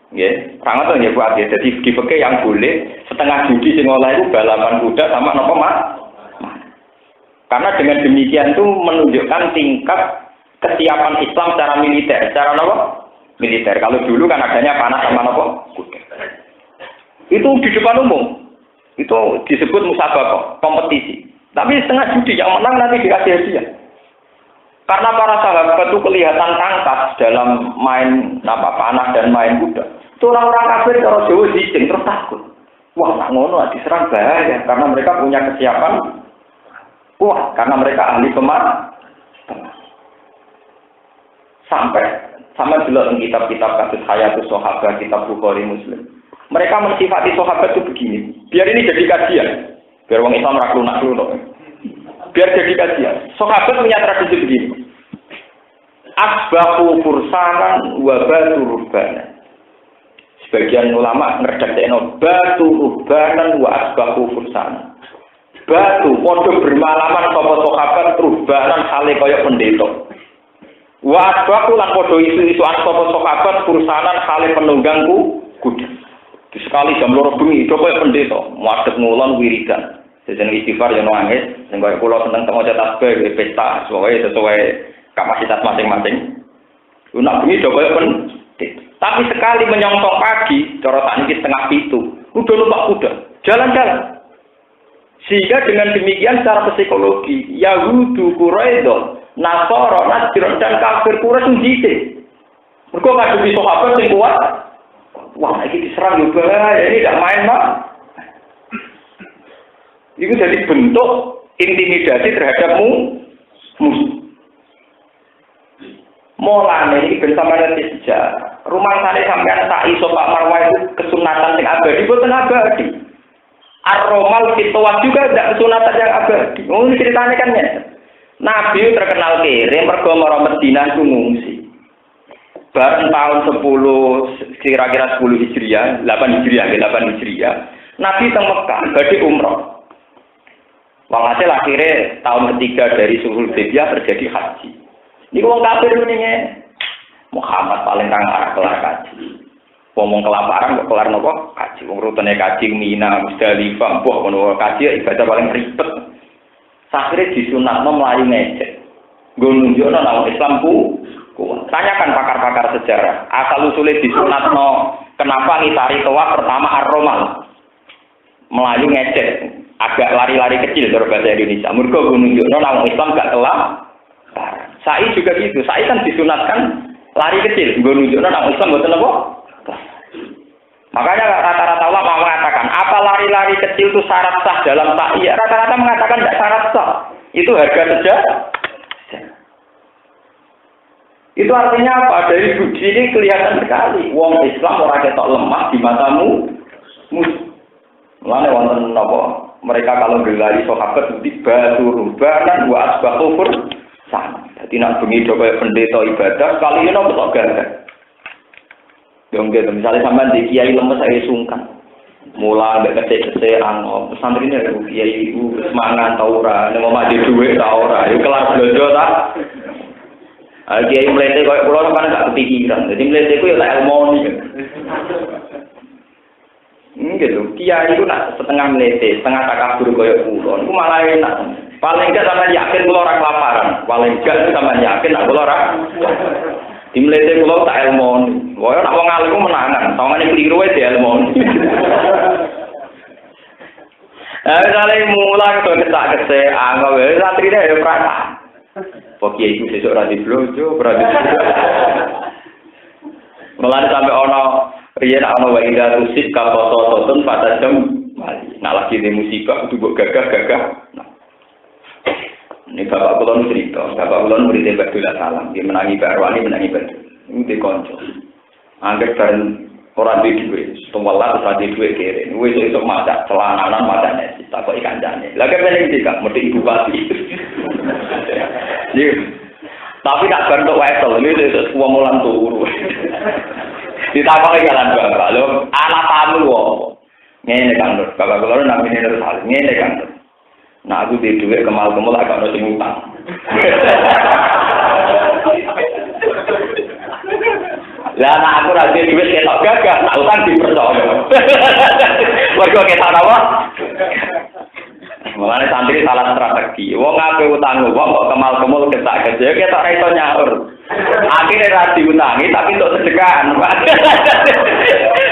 Nggih, sangat nggih Bu Adi. Jadi di fikih yang boleh setengah judi sing oleh itu balapan kuda sama napa, Mas? Karena dengan demikian itu menunjukkan tingkat kesiapan Islam secara militer. Secara apa? Militer. Kalau dulu kan adanya panah sama apa? Kuda. Itu di depan umum. Itu disebut musabaqah, kompetisi. Tapi setengah judi yang menang nanti dikasih hadiah. Karena para sahabat itu kelihatan tangkas dalam main panah dan main kuda. Itu orang-orang kafir cara Jawa dijeng terus takut. Wah, nak ngono diserang bahaya karena mereka punya kesiapan. Wah, karena mereka ahli pemanah. Sampai jelas di kitab-kitab kasus Hayatus Sahabat, kitab Bukhari Muslim. Mereka mensifati sahabat itu begini. Biar ini jadi kajian. Biar orang Islam ora klunak-klunuk. Biar jadi kajian. Sahabat punya tradisi begini. asbahu fursanan wa batu rubbana. Sebagian ulama ngredakno batu rubbanan wa asbahu fursanan. Batu padha bermalaman sapa sahabat rubbanan hale kaya pendeta. Wa asbahu lan padha isu-isuan sapa sahabat fursanan hale penunggangku kuda. Sekali jam 2 bengi do kaya pendeta, muadep ngulon wiridan. Jeneng istighfar yo nangis, sing kaya kula seneng teng maca tasbih pesta sesuai kapasitas masing-masing. Nak bengi do kaya pendeta. Tapi sekali menyongsong pagi, cara sakniki setengah 7, udah numpak kuda, jalan-jalan. Sehingga dengan demikian secara psikologi, Yahudi, Quraisy, Nasara, Nasrani dan kafir Quraisy ndite. Mergo ngadepi sahabat sing kuat. Wah, iki diserang yo bahaya, ini tidak main, Pak. Itu jadi bentuk intimidasi terhadapmu musuh. Mulane iki ben sampeyan sejarah. Rumah sana sampean tak iso Pak Marwah itu kesunatan yang abadi, boten abadi. Ar-Romal fitwah juga tidak kesunatan yang abadi. Ini ceritanya kan ya. Nabi terkenal kere, mergo marang Madinah itu ngungsi. Bareng tahun 10, kira-kira 10 Hijriah, 8 Hijriah. Nabi teng Mekah, badhe umroh. Walhasil akhirnya tahun ketiga dari Sulhul Hudaybiyah terjadi haji. Ini wong kafir menenge Muhammad paling kang arah kelar kaji. Ngomong kelaparan kok kelar nopo? Kaji. Wong rutene kaji Mina, Musdalifah, mbok ngono kaji ibadah paling ribet. Akhire disunatno mlayu ngecek. Nggo nunjukno nang Islamku. Tanyakan pakar-pakar sejarah, asal usule disunatno kenapa ngitari toa pertama ar-romal. Melayu ngecek, agak lari-lari kecil dari bahasa Indonesia. Mergo nunjukno nang Islam gak kelap. Sa'i juga gitu. Sa'i kan disunatkan lari kecil. Gue nunjukno nang Islam mboten apa? Makanya rata-rata ulama mengatakan, apa lari-lari kecil itu syarat sah dalam sa'i? Rata-rata mengatakan tidak syarat sah. Itu harga saja. Itu artinya apa? Dari bukti ini kelihatan sekali. Wong Islam ora ketok lemah di matamu. Mulane wonten napa? Mereka kalau gelari sahabat tiba turubanan wa asbahu fursan. Dadi nak bengi do kaya pendeta ibadah, kali ini kok gagah. Dong gitu, misalnya sampean di kiai lemes saya sungkan. Mula ambek kecek-kecek angop, santrine kiai ibu semangat ta ora, nek mau mati dhuwit ta ora, yo kelar blojo ta. Kiai mlete koyo kula sampean gak kepikiran. Dadi mlete ku yo tak elmoni. Gitu, kiai itu nak setengah mlete, setengah takabur koyo kula. Niku malah enak. Paling enggak sampean yakin kula ora kelaparan. Paling enggak sampean yakin nek kula ora dimlete kula tak elmoni. Koyo nek wong alim menangan, tawangane kliru wae dielmoni. Misalnya mulang tuh kesak-kesek, anggap ya santrine ya prana. Pokoknya itu sesuk ora diblojo, ora diblojo. Mulane sampe ana riyen ana wa ida rusik ka foto-foton pada jam mali. Nak lagi di musibah kudu mbok gagah-gagah. Ini bapak kula cerita, bapak kula murid Abdullah Salam, dia menangi Pak Arwani menangi Badul. Ini dikonco. Angger bareng ora duwe, setelah ora duwe kere. Wis esuk masak celananan macane, takoki kancane. Lah kene iki Kak, mesti ibu pati. Tapi tak bentuk wesel, ini esuk wong mulan turu. Ditakoki jalan bapak, lho, anak tamu opo? Ngene kan, bapak kula namine Nur Salim, ngene kan. Nah aku di duit kemal-kemal agak ada sing utang. Lah anak aku rasa duit ketok gagah, nak utang dipercaya. Mergo ketok apa? Mulane santri salah strategi. Wong ape utang wong kok kemal-kemal ketak gede ketok ra iso nyaur. Akhire ra diutangi tapi untuk sedekahan.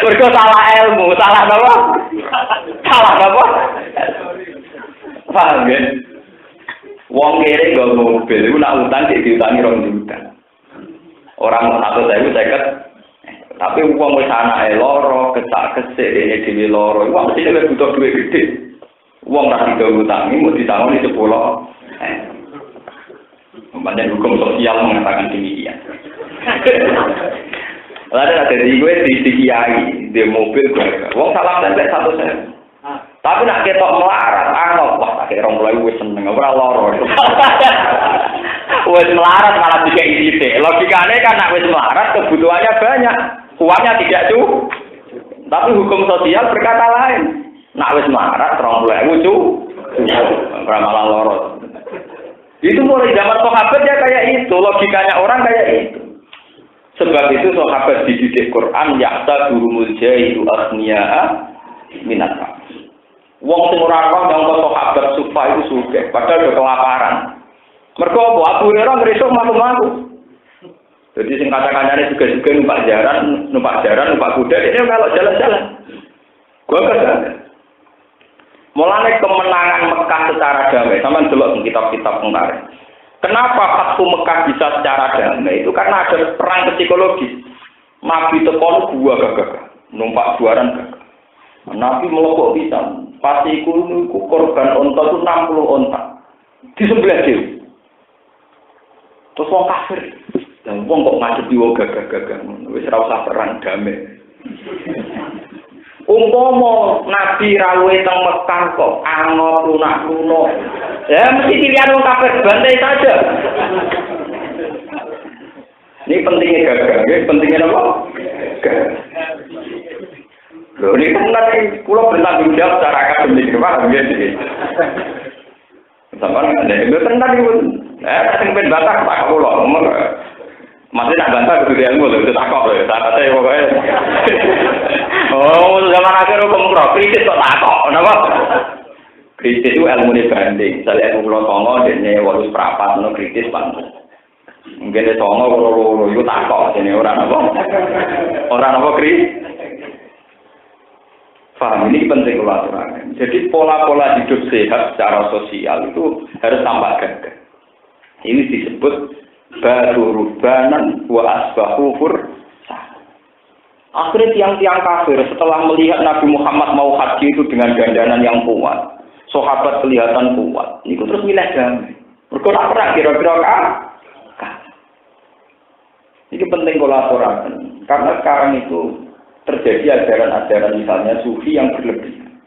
Mergo salah ilmu, salah apa? Salah apa? Paham ya? Wong kere nggo mobil iku nak utang diutangi 2 juta. Orang 150. Tapi wong wis anake loro, kesak-kesik dene dhewe loro, iku mesti nek butuh duit gede. Wong ra diutangi mau ditangoni 10. Pembangunan hukum sosial mengatakan demikian. Lalu ada di gue di kiai, di mobil gue. Wong salah tempel 1 sen. Tapi nak ketok melarat, wah tak kira mulai wis seneng, ora lara. Wis melarat malah dikei sithik. Logikane kan nek wis melarat kebutuhannya banyak, uangnya tidak cukup. Tapi hukum sosial berkata lain. Nek wis melarat 30.000 ora malah loro. Itu mulai zaman sahabat ya kayak itu, logikanya orang kayak itu. Sebab itu sahabat dididik Quran yakta durumul jahilu aghniya minat. Wong sing ora kok nyangka sahabat sufa itu sugih, padahal udah kelaparan. Mergo apa? Abu Hurairah ngresuk mlaku-mlaku. Jadi sing kata-katane juga-juga numpak jaran, numpak kuda, ini kalau jalan-jalan. Gua kagak. Mulane kemenangan Mekah secara damai, sama delok kitab-kitab kemarin. Kenapa Fathu Mekah bisa secara damai? Itu karena ada perang psikologis. Nabi tekon gua gagah, numpak juaran gagah. Nabi melokok bisa, pasti iku korban onta itu 60 onta. Di sebelah dia. Terus wong kafir. Dan wong kok ngadepi wong gagah-gagah. Wis ora usah perang damai. Umpama Nabi rawuhe teng Mekah kok angop lunak-lunak. Ya mesti pilihan wong kafir bantai saja. Ini pentingnya gagah, ya pentingnya apa? Gagah. Loh ini benar pulau bertanggung jawab secara akademik gimana begitu? Sama ada itu benar itu. Kasih ben bantah tak pulau, masih nak bantah itu ilmu loh, itu takok loh. Saat saya pokoknya. Oh, zaman akhir hukum kritis kok takok, kenapa? Kritis itu ilmu nih banding. Misalnya ilmu pulau Songo, dia walus perapat, no kritis banget. Mungkin dia Songo kalau itu takok, ini orang apa? Orang apa kritis? Paham, ini penting kalau aturan. Jadi pola-pola hidup sehat secara sosial itu harus tampak gagah. Ini disebut baru rubanan wa asbahu akhirnya tiang-tiang kafir setelah melihat Nabi Muhammad mau haji itu dengan dandanan yang kuat, sahabat kelihatan kuat. Ini terus milih damai. Berkorak perang kira-kira kah? Ini penting kolaborasi karena sekarang itu terjadi ajaran-ajaran misalnya sufi yang berlebihan.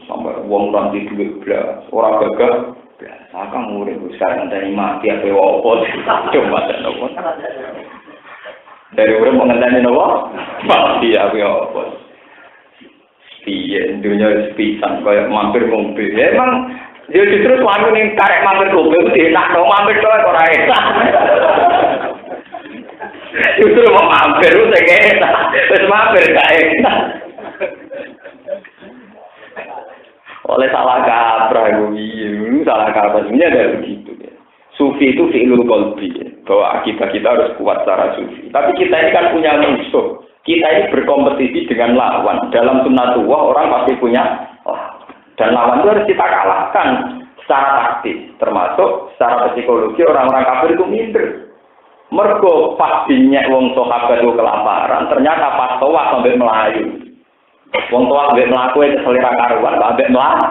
Sampai uang ranti duit belas, orang gagah, saya kan murid sekarang dari mati apa wapot, coba dan apa. Dari orang mengenai apa? Mati apa wapot. Iya, dunia sepisan kayak mampir mobil. Ya, emang dia justru suami yang karek mampir mobil, dia nak dong mampir doang orang enak. Justru mau mampir, saya kayak terus mampir kayak oleh salah kaprah salah kaprah sebenarnya ada begitu ya. Sufi itu fi'lul qalbi ya. Bahwa akidah kita harus kuat secara sufi. Tapi kita ini kan punya musuh. Kita ini berkompetisi dengan lawan. Dalam sunnatullah orang pasti punya dan lawan itu harus kita kalahkan secara taktis, termasuk secara psikologi orang-orang kafir itu minder. Mergo pas dinyek wong sahabat itu kelaparan, ternyata pas tawaf sampai melayu. Wong tawaf sampai melaku itu selera karuan, sampai melayu.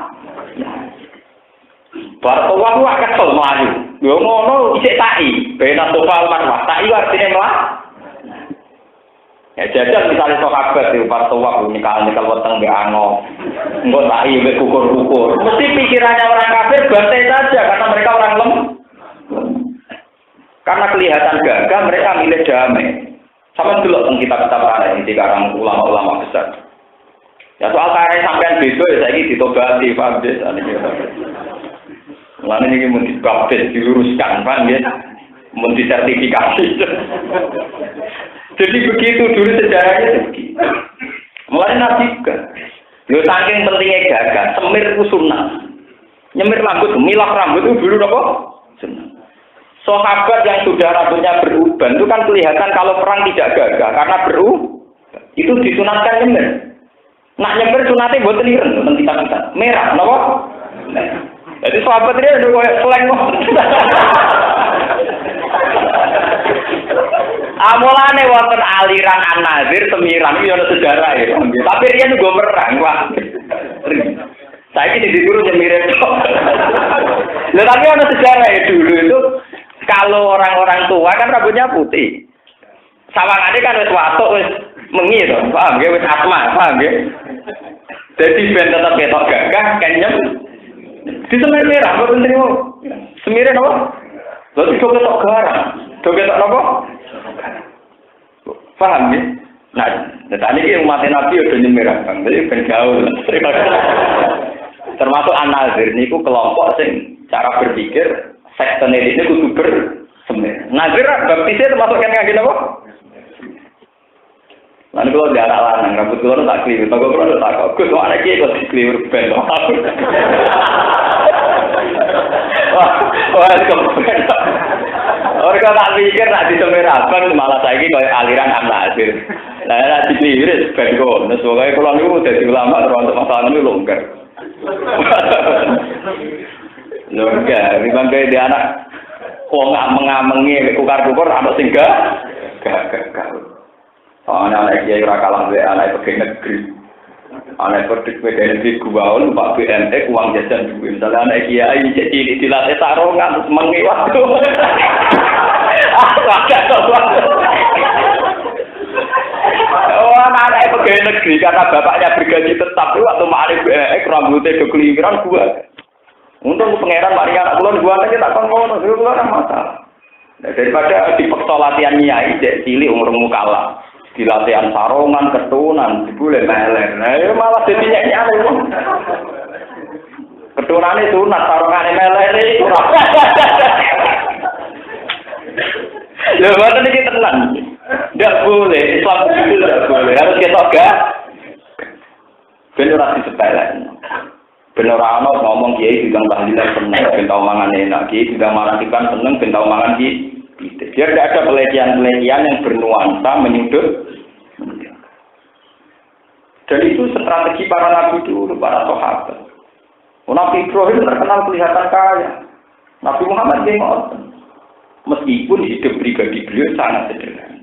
Bar tawaf itu kesel melayu. Yo ngono isik tai, bena tawaf marwah. Tai artinya melayu. Ya jajal misalnya sahabat itu bar tawaf nikal weteng mbek ango. Engko tai mbek kukur-kukur. Mesti pikirannya orang kafir bantai saja karena mereka orang lemah. Karena kelihatan gagah, mereka milih damai. Sama dulu tentang kitab-kitab lain, di karang ulama-ulama besar. Ya soal karya sampean beda ya, saya ini ditobati, paham ya? Lalu ini mau dibaptis, diluruskan, paham ya? Mau disertifikasi. Jadi begitu dulu sejarahnya begitu. Mulai Nabi juga. Yo saking pentingnya gagah, semir itu sunnah. Nyemir rambut, milah rambut itu dulu apa? Sunnah. Sahabat yang sudah rambutnya beruban itu kan kelihatan kalau perang tidak gagah karena itu disunatkan nyemir. Nak nyemir sunatnya buat liren, kita merah, kenapa? Jadi sahabat dia udah kayak slang. Amolane wonten aliran An-Nazir semiran iki ana sejarah ya. Tapi dia juga merang, Pak. Saya ini disuruh nyemir itu. Lah tapi ana sejarah ya dulu itu. Kalau orang-orang tua kan rambutnya putih. Sawangane kan wis watuk wis mengi to, paham nggih, wis asma, paham nggih. Jadi ben tetep ketok gagah kenyem. Di semir merah, kok nrimo. Semire napa? Lalu do ketok garang. Do ketok napa? Paham ya? Nah, tadi ini umat Nabi udah nyemerah, Bang. Jadi ben gaul. Termasuk An-Nazir niku kelompok sing cara berpikir sekten ini kudu bersemer. Nazir baptisnya termasuk yang ngene apa? Lan kalau dia anak lanang, rambut kalau tak keliru, tak kalau tak kok, kok anak kiai kok keliru ben. Wah, kepen. Orang tak pikir tak disemerakan malah saiki koyo aliran An-Nazir. Lah nek dikeliru ben kok, nek pokoke kula niku dadi ulama terus untuk masalah niku longgar. Longgar, memang kayak dia anak kok ngameng-amengi kukar-kukur anak sing gak. Anak kiai ora kalah mbek anak pegawai negeri. Anak pegawai negeri kuwaon Pak BNT uang jajan duwe. Misalnya anak kiai cek cilik dilatih sarongan mengi waktu. Oh, anak pegawai negeri karena bapaknya bergaji tetap waktu mari BNT rambutnya kekeliruan gua. Untung pangeran mari anak kula gua aja tak kon ngono, kula ora masalah. Daripada dipaksa latihan nyai cek cilik umur mukalla. Di latihan sarongan, ketunan, dibule meler. Nah, ya malah jadi nyek-nyek. Ketunane sunat, sarongane meler iki. Lho, mboten iki tenan. Ndak boleh, Islam itu ndak boleh. Harus ketok gak. Ben ora disepelek. Ben ora ana ngomong kiai bidang tahlilan seneng, ben tau mangan enak, kiai bidang marakikan seneng, ben tau mangan ki. Biar tidak ada pelecehan-pelecehan yang bernuansa menyudut. Dan itu strategi para nabi dulu, para sahabat. Nabi Ibrahim terkenal kelihatan kaya. Nabi Muhammad dia ngoten. Meskipun hidup pribadi beliau sangat sederhana.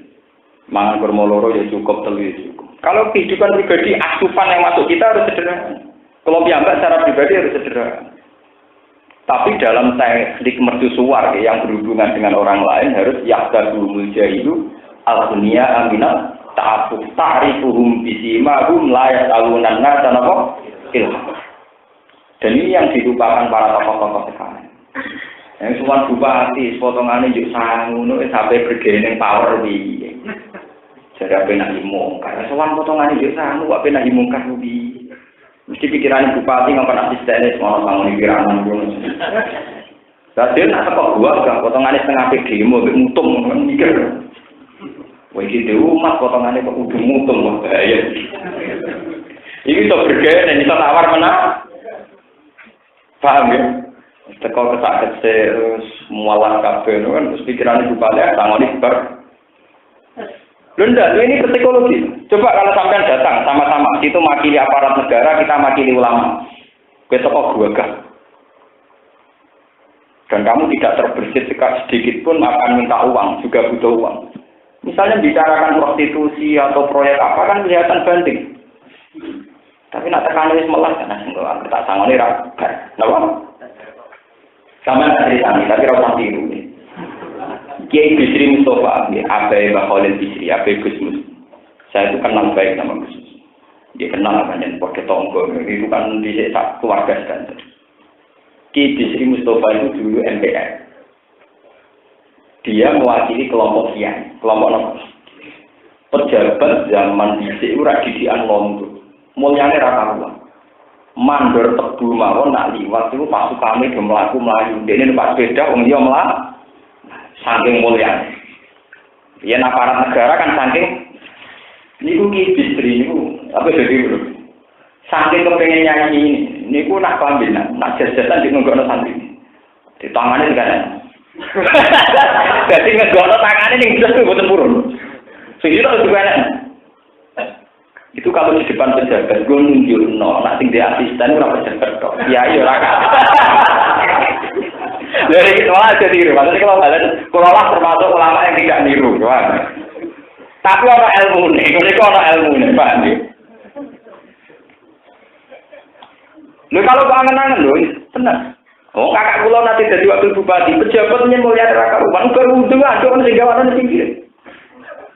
Mangan kurma loro ya cukup, telu ya cukup. Kalau kehidupan pribadi asupan yang masuk kita harus sederhana. Kalau piyambak secara pribadi harus sederhana. Tapi dalam teknik mercusuar yang berhubungan dengan orang lain harus yahdadul jahilu al-dunia aminat ta'afuf ta'rifuhum bisimahum la yas'alunan nasa napa ilham. Dan ini yang dilupakan para tokoh-tokoh sekarang. Yang semua bupati potongannya juk sangu nulis sampai bergening power di. Jadi apa nak imong karena semua potongannya juk sangu apa nak imong karubi. Mesti pikiran bupati ngapa asisten semua bangun pikiran ngono. Dadi nek kok gua gak potongane setengah demo mbek mutung mikir. Wah iki umat potongane kok kudu mutung bahaya. Iki to bergaya nek iso tawar menah. Paham ya? Teko kesak terus mualah kabeh kan terus pikirane bupati tangoni bar. Lunda, ini psikologi. Coba kalau sampean datang sama-sama, itu makili aparat negara, kita makili ulama. Kita kok gagah. Dan kamu tidak terbersit sedikit pun akan minta uang, juga butuh uang. Misalnya bicarakan prostitusi atau proyek apa kan kelihatan banding. Tapi nak tekan wis melas kan enggak tak sangone ra. Napa? Sama ceritanya, tapi ora usah tiru. Kiai Bisri Mustafa, Abai Bakholil Bisri, Abai Gusmus. Saya itu kenal baik sama Gusmus. Dia kenal namanya Pode Tonggo, itu kan di keluarga dan. Kiai Bisri Mustafa itu dulu MPR. Dia mewakili kelompok kiai, kelompok apa? Pejabat zaman dhisik ora didikan londo. Mulyane ra karuan. Mandor tebu mawon nak liwat itu pasukane do mlaku mlayu. Dene numpak sepeda wong liya mlaku. Saking mulia. Yen aparat negara kan saking niku ki Bisri niku apa dadi lho. Saking kepengin nyanyi niku nak pambinan, nak jajanan di nggono santri. Di tangane kan. Dadi nggono tangane ning blas mboten purun. Sing itu juga enak. Itu kalau di depan pejabat gue nunjukno, nak sing di asisten ora pejabat tok. Kiai ora kan. Dari kita malah jadi niru, maksudnya kalau lah termasuk ulama yang tidak niru, kan? Tapi orang ilmu nih, kalau orang ilmu nih, Pak Andi. Lu kalau kangen-kangen lu, tenang. Oh kakak kula nanti jadi wakil bupati, pejabatnya mulia rakaruan, kerudu aja kan sehingga warna pinggir.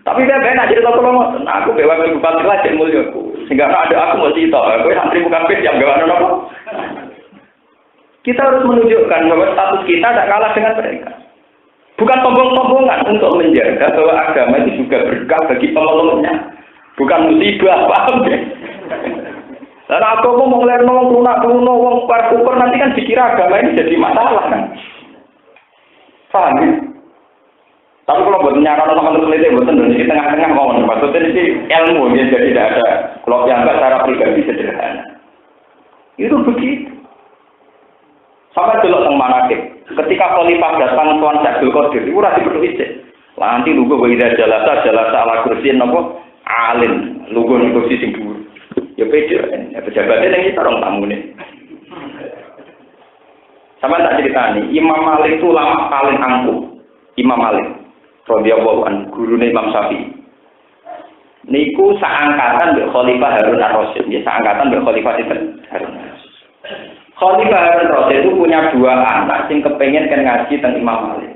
Tapi dia benar jadi tahu kalau aku bawa wakil bupati lah jadi mulia aku, sehingga ada aku mau cerita, aku santri bukan pes yang bawa apa. Kita harus menunjukkan bahwa status kita tidak kalah dengan mereka. Bukan sombong-sombongan untuk menjaga bahwa agama itu juga berkah bagi pemeluknya. Bukan musibah, paham ya? Karena aku mau ngeliat wong lunak-lunak, wong kuper nanti kan dikira agama ini jadi masalah kan? Paham ya? Tapi kalau buat nyarakan sama peneliti, buat di tengah-tengah mau maksudnya ini ilmu ya, jadi tidak ada. Kalau yang enggak secara pribadi sederhana. Itu begitu. Sampai dulu teng manakib. Ketika khalifah datang tuan Abdul Qadir, itu rasa perlu ijazah. Nanti lugu beda jalasa ala kursi nopo alim, lugu nih kursi sing dhuwur. Ya beda, ya pejabatnya yang itu orang tamu nih. Sama tak cerita nih, Imam Malik itu lama paling angkuh. Imam Malik, radhiyallahu anhu, gurune Imam Syafi'i. Niku seangkatan mbek Khalifah Harun ar-Rasyid, ya seangkatan mbek Khalifah Harun ar-Rasyid. Khalifah Harun ar-Rasyid itu punya dua anak yang kepengen kan ngaji tentang Imam Malik.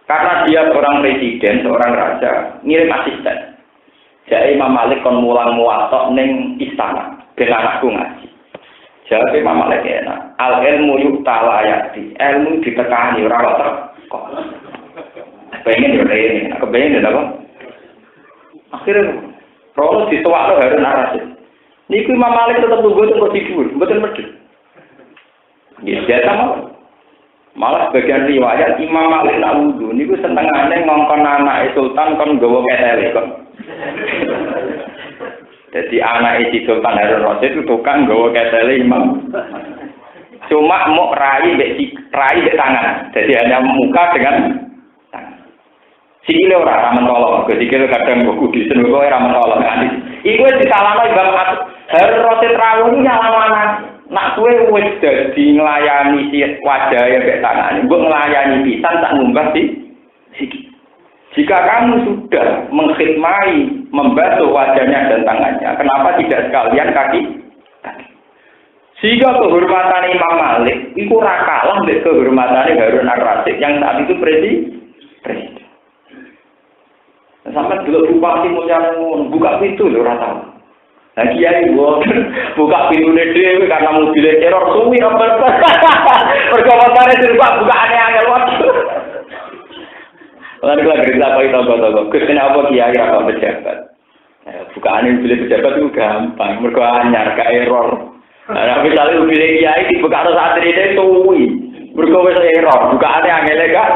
Karena dia seorang presiden, seorang raja, ngirim asisten. Jadi Imam Malik kon mulang muwatok ning istana, ben anakku ngaji. Jawab Imam Malik enak. Al ilmu yuktala ayati, ilmu ditekani ora kok. Pengen yo rene, kepengen apa? Akhirnya Rolos ditowakno Harun ar-Rasyid. Niku Imam Malik tetap tunggu tidur, mboten medhit. Nggih, biasa mawon. Malah sebagian riwayat Imam Malik nak wudu niku senengane ngongkon anake sultan kon nggawa ketele kok. Jadi anake si Sultan Harun ar-Rasyid itu tukang nggawa ketele Imam. Cuma mau rai mbek tangan. Jadi hanya muka dengan sikile ora ramen tolong, sikile kadang buku di sini kok ora mentolong kan. Iku wis disalahno Imam Harun ar-Rasyid rawuh nyalahno nak kowe wis dadi nglayani si wajahe mbek tangane, mbok nglayani pisan tak ngumbah siki. Jika kamu sudah mengkhidmati, membantu wajahnya dan tangannya, kenapa tidak sekalian kaki? Sehingga kehormatan Imam Malik itu ora kalah dengan kehormatan Harun ar-Rasyid yang saat itu presiden. Sampai dulu bupati mulia buka pintu lho ora tau. Lah kiai buka pintu dhewe karena mobil teror suwi apa. Perkomentare dirubah bukaane angel waduh. Lan kula gerita apa itu apa. Gus apa kiai apa pejabat. Bukaane mobil pejabat itu gampang, mergo anyar ka error. Lah misalnya mobil kiai dibuka terus satrine suwi. Mergo wis error, bukaane angel gak.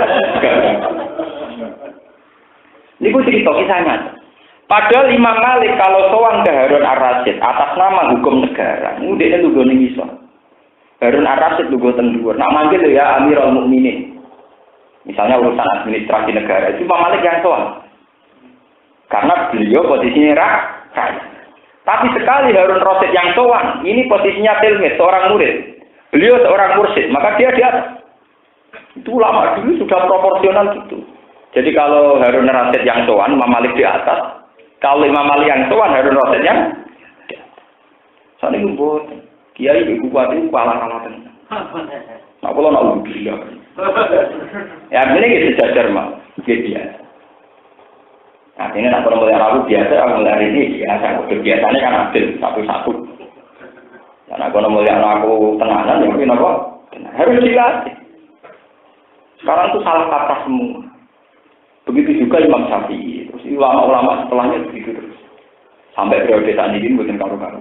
Niku cerita kisahnya. Padahal Imam Malik kalau sowan ke Harun ar-Rasyid atas nama hukum negara, niku dhekne lugu ning iso. Harun ar-Rasyid lugu teng dhuwur. Nak manggil ya Amirul Mukminin. Misalnya urusan administrasi negara, itu Imam Malik yang sowan. Karena beliau posisinya rakyat. Tapi sekali Harun ar-Rasyid yang sowan, ini posisinya tilmid, seorang murid. Beliau seorang mursyid, maka dia di atas. Itu ulama dulu sudah proporsional gitu. Jadi kalau Harun ar-Rasyid yang sowan, Imam Malik di atas. Kalau Imam Malik yang sowan, Harun ar-Rasyid yang di atas. Soalnya itu buat kiai ibu bupati kalah tenan. Nah, kalau nak gila. Ya, ini sejajar mah, biasa. Nah, ini nak kalau mulai aku biasa, aku mulai ini biasa. Biasanya kan adil satu-satu. Karena kalau mulai aku tenanan, ya mungkin apa? Harus dilatih. Sekarang itu salah kata semua. Begitu juga Imam Syafi'i, terus ulama-ulama setelahnya begitu terus. Sampai periode saat ini bukan karu-karu.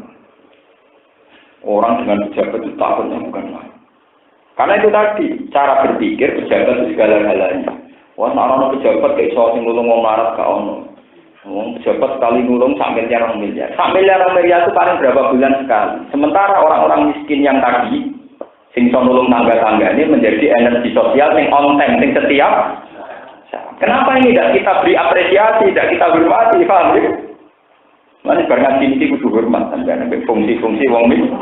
Orang dengan pejabat itu takutnya bukan main. Karena itu tadi, cara berpikir pejabat itu segala-galanya. Wah, orang pejabat kayak soal yang nulung mau marah ke ono. Pejabat sekali nulung sampai miliar. Sampai miliar itu paling berapa bulan sekali. Sementara orang-orang miskin yang tadi, sing so nulung tangga-tangga ini menjadi energi sosial yang on time, yang setiap. Kenapa ini tidak kita beri apresiasi, tidak kita hormati, paham ya? Mana barang cinti kudu hormat, sampai fungsi-fungsi wong miskin.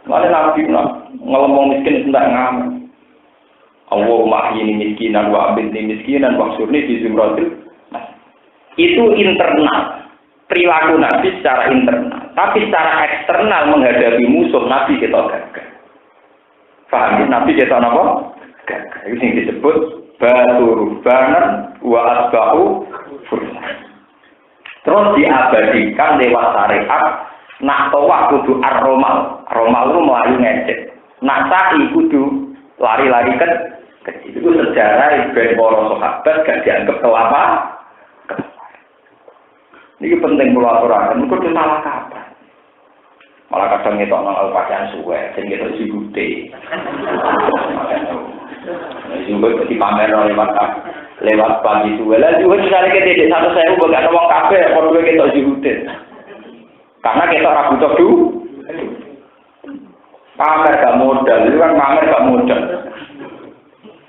Mana nabi ngomong miskin tidak ngamen. Allahumma ahyini miskinan wa abidni miskinan wa surni fi zumratil. Itu internal, perilaku nabi secara internal. Tapi secara eksternal menghadapi musuh nabi kita gagal. Paham ya? Nabi kita apa? Gagal. Itu yang disebut Baturubanan wa asbahu fursa. Terus diabadikan lewat syariat. Nak tawak kudu ar-romal. Romal itu melayu ngecek. Nak sa'i kudu lari-lari kan kecil. Itu sejarah ben para sahabat gak dianggap kelapa. Ini penting kula aturaken, mergo salah kaprah. Malah kadang ngetok nang pakaian suwe, sing ngetok jibute. Jibute dipamer lewat pagi suwe. Lah suwe misale ketik 100.000 kok gak wong kabeh padha ketok jibute. Karena ketok ra butuh du. Pamer gak modal, itu kan pamer gak modal.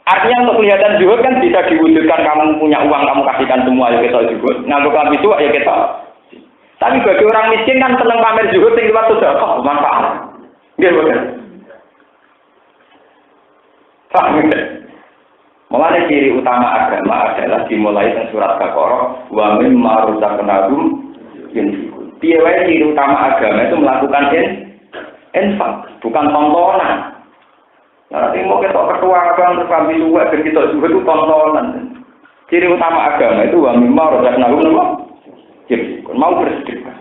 Artinya untuk kelihatan zuhud kan bisa diwujudkan kamu punya uang, kamu kasihkan semua ya ketok zuhud. Nganggo klambi tua ya ketok. Tapi bagi orang miskin kan seneng pamer zuhud sing liwat sedekah, manfaat. Nggih mboten. Paham ya? Mulane ciri utama agama adalah dimulai dengan surat Baqarah wa mimma razaqnahum yunfiqun. Piye wae ciri utama agama itu melakukan infak, bukan tontonan. Nanti mau ketok ketua agama sampai juga dan kita juga itu tontonan. Ciri utama agama itu wa mimma razaqnahum mau bersedekah.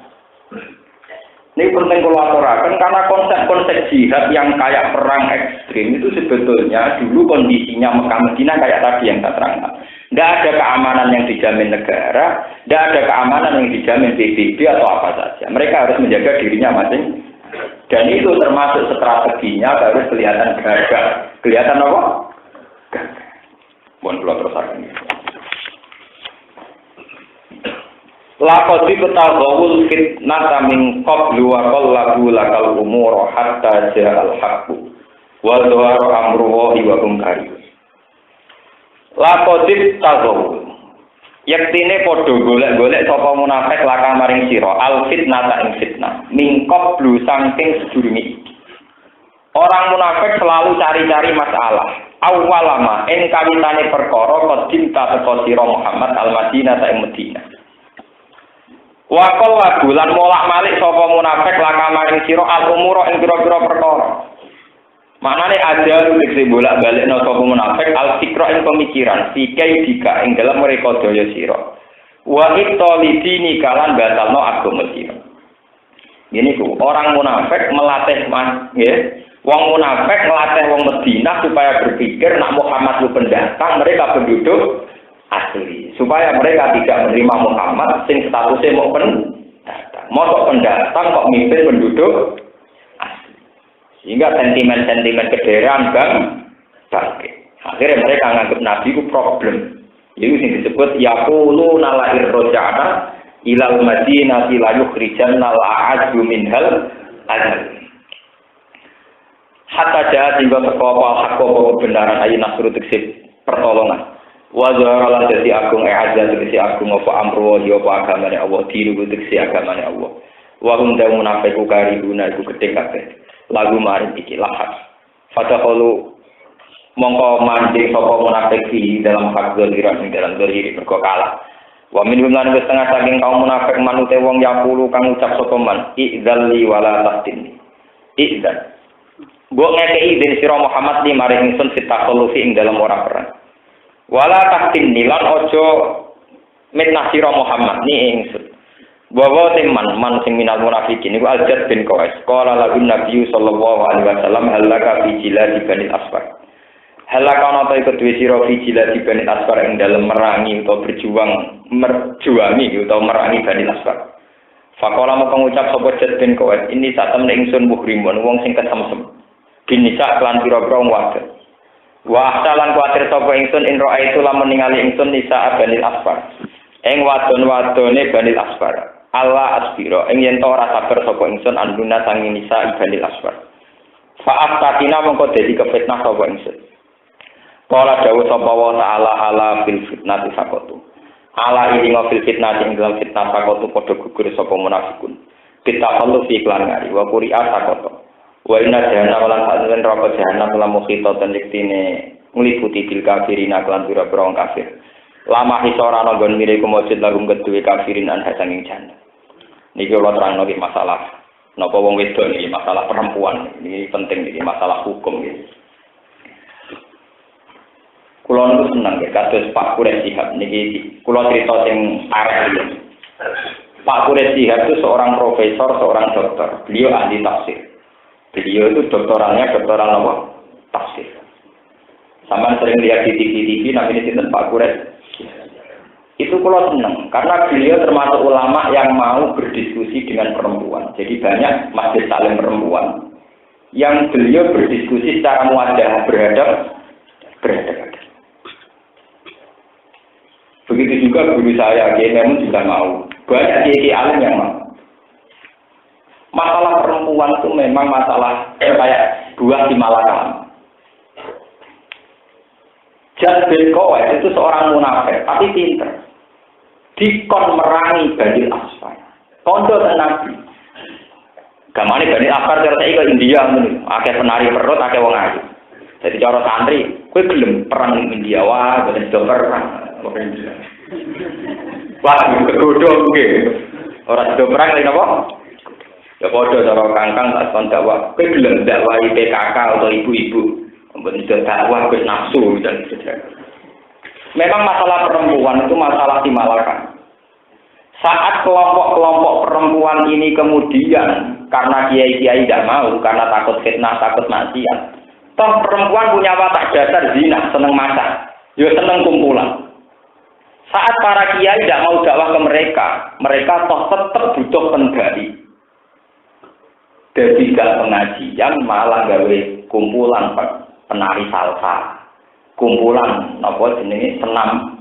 Ini penting kalau aturakan karena konsep-konsep jihad yang kayak perang ekstrim itu sebetulnya dulu kondisinya Mekah Madinah kayak tadi yang saya terangkan. Tidak ada keamanan yang dijamin negara, tidak ada keamanan yang dijamin PBB atau apa saja. Mereka harus menjaga dirinya masing. Dan itu termasuk strateginya harus kelihatan gagah. Kelihatan apa? Gagah. Mohon kula terusaken. Laqad tazawul fitnata min qablu wa qallabu lakal umur hatta ja'al haqqu wa dhara amrullahi wa hum karihun. Laqad tazawul yektine padha golek-golek sapa munafik laka maring sira al fitnata ing fitnah min qablu saking sedurunge. Orang munafik selalu cari-cari masalah. Awalama ing kawitane perkara qadim ta teko sira Muhammad al-Madinah ta ing Madinah. Wakol lagulan molak-malik sapa munafik laka maring sira al-umura ing pira-pira perkara. Maknane ada tegese bolak-balikno sapa munafik al-fikra ing pemikiran, sikai dika ing dalam mereka daya sira. Wa ittolidini kalan batalno agama sira. Ngene ku, orang munafik melatih nggih. Wong munafik melatih wong Madinah supaya berpikir nak Muhammad itu pendatang, mereka penduduk asli, supaya mereka tidak menerima Muhammad sing statusnya mau pendatang. Mosok pendatang kok mimpin penduduk asli. Sehingga sentimen-sentimen kederaan bangkit. Akhirnya mereka menganggap Nabi itu problem. Itu yang disebut yaquluna la irja'na ilal madinati la yukhrijanna al-a'azzu minhal azal. Hatta jahat hingga teko apa kebenaran ayi nasru teksib pertolongan. Wa zahara lan dadi agung azza tegese agung apa amru wa apa agamane Allah diru tegese agamane Allah. Wa hum da munafiqu karibuna iku gedhe kabeh. Lagu mari iki lahas. Fatakhulu mongko mandhe sapa munafik dalam hak zaliran ing dalam zaliri mergo kalah. Wa min lan wis setengah saking kaum munafik manute wong yaqulu kang ucap sapa man idzalli wala tastinni. Idzal. Mbok ngekei den sira Muhammad li maring ingsun fitakhulufi ing dalam ora perang. Wala taktin nilan ojo mitnah sira Muhammad ni ingsun. Bahwa teman man sing minal munafikin iku Al-Jad bin Qais. Qala lahu Nabi sallallahu alaihi wasallam halaka fi jilad Bani Asfar. Halaka ana ta iku duwe sira fi jilad Bani Asfar ing dalem merangi utawa merjuangi utawa merangi Bani Asfar. Faqala moko ngucap sapa Jad bin Qais ini satem nek ingsun muhrimun wong sing kesemsem. Binisa lan pira-pira wadon. Wa ahsalan kuatir sapa ingsun in raaitu lamun ningali ingsun nisa Bani Asfar. Ing wadon-wadone Bani Asfar. Allah asbira ing yen ora sabar sapa ingsun anduna sang nisa Bani Asfar. Fa'af tatina mongko dadi kefitnah sapa ingsun. Kala dawuh sapa wa ta'ala ala fil fitnati sakotu. Ala ini ngofil fitnah ing dalam fitnah sakotu padha gugur sapa munafikun. Kita perlu fi iklan ngari wa quri'a sakotu. Wa inna jahannam lan ta'lan roko jahannam lan mukhita tendiktine ngliputi bil kafirin lan pira-pira kafir. Lama hisora ana nggon mire kumujud larum kedue kafirin an hasanging jannah. Niki kula terangno iki masalah napa wong wedok iki masalah perempuan. Ini penting iki masalah hukum iki. Kula niku seneng nggih kados Pak Quraisy Shihab niki kula crita sing arek iki. Pak Quraisy Shihab itu seorang profesor, seorang dokter. Beliau ahli tafsir. Beliau itu doktoral apa? Tafsir. Sama sering lihat di TV namanya sinten Pak Kures. Itu kalau senang karena beliau termasuk ulama yang mau berdiskusi dengan perempuan. Jadi banyak majelis taklim perempuan yang beliau berdiskusi secara muadah berhadap. Begitu juga guru saya, Kiai Memun juga mau. Banyak kiai alim yang mau. Masalah perempuan itu memang masalah kayak buah di Malaka. Jad bin Qawais itu seorang munafik, tapi pinter. Dikon merangi Bani Asfar. Kondo dan Nabi. Gamane Bani Asfar cara saiki ke India ngono. Akeh penari perut, akeh wong ayu. Jadi cara santri, kowe gelem perang India wae, boten do perang. Wah, kegodho nggih. Ora do perang lha napa? Ya padha cara kangkang tak kon dakwah. Kowe gelem dakwahi PKK atau ibu-ibu. Mboten iso dakwah wis nafsu dan sebagainya. Memang masalah perempuan itu masalah timalakan. Saat kelompok-kelompok perempuan ini kemudian karena kiai-kiai tidak mau, karena takut fitnah, takut maksiat. Toh perempuan punya watak dasar zina, seneng masak, ya seneng kumpulan. Saat para kiai tidak mau dakwah ke mereka toh tetap butuh pendali. Dan tidak pengajian malah gawe kumpulan penari salsa, kumpulan apa jenenge senam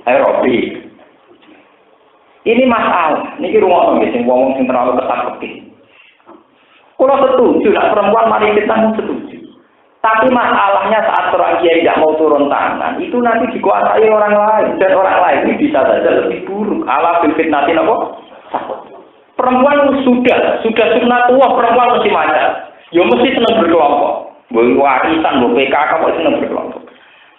aerobik. Ini masalah. Niki rumono nggih sing wong sing terlalu ketat-ketit. Kalau setuju, nak perempuan mari kita setuju. Tapi masalahnya saat orang kiai tidak mau turun tangan, itu nanti dikuasai orang lain dan orang lain ini bisa saja lebih buruk. Ala bil fitnatin apa? Perempuan sudah sunnatullah, perempuan mesti macam. Ya mesti senang berkelompok. Boleh warisan, boleh PKK, boleh senang berkelompok.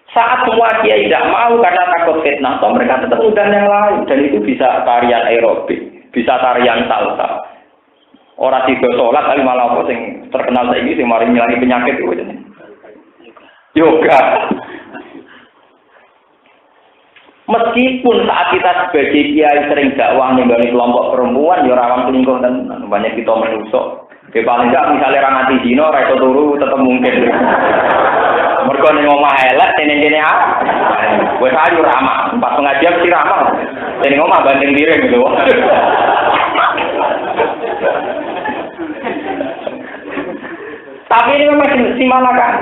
Saat semua kiai tidak mau karena takut fitnah, toh mereka tetap undang yang lain dan itu bisa tarian aerobik, bisa tarian salsa. Orang tidur sholat tapi malah apa sing terkenal saiki sing mari ngilangi penyakit itu jenenge. Yoga. Meskipun saat kita sebagai kiai sering dakwah ninggalin kelompok perempuan, ya rawan selingkuh dan banyak kita menusuk. Ke paling enggak misalnya orang hati dino, ra iso turu tetep mungkin. Mergo ning omah elek kene-kene ah. Wis ayu ramah, pas pengajian mesti ramah. Ning omah banding diri gitu. Tapi ini memang simalakan.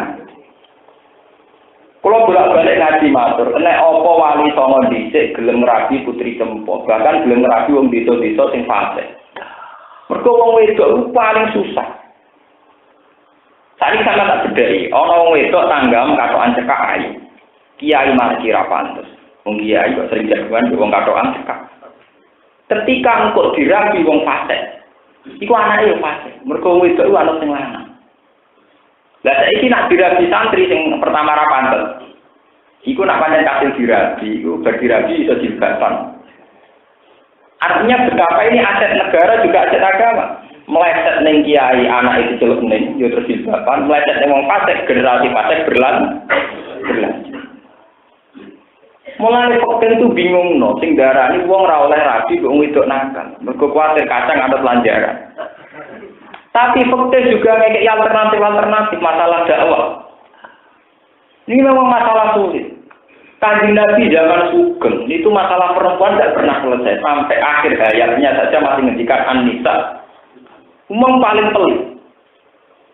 Kalau bolak-balik ngaji matur, nek apa wali songo dhisik gelem ngrabi putri Cempo, bahkan gelem ngrabi wong desa-desa sing fasik. Mergo wong wedok paling susah. Tadi sama tak bedai, ana wong wedok tanggam katokan cekak ayu. Kiai malah kira pantes. Wong kiai kok sering jagoan wong katokan cekak. Ketika engko dirabi wong fasik, iku anake yo fasik. Mergo wong wedok iku ana sing lanang. Lah saiki nak dirabi santri sing pertama ra pantes. Iku nak pancen kasil dirabi, iku berdirabi iso jilbatan. Artinya betapa ini aset negara juga aset agama. Meleset ning kiai anak itu celuk ning yo terus jilbatan, meleset ning wong fasik generasi fasik berlanjut. Mulai fakir itu bingung no, sing darani wong ra oleh rabi kok wedok nakal. Mergo kuwatir kacang ada pelanjaran. Tapi fakir juga ngekek alternatif masalah dakwah. Ini memang masalah sulit. Kanjeng Nabi zaman Sugeng itu masalah perempuan tidak pernah selesai sampai akhir hayatnya saja masih ngendikan An-Nisa. Umum paling pelit.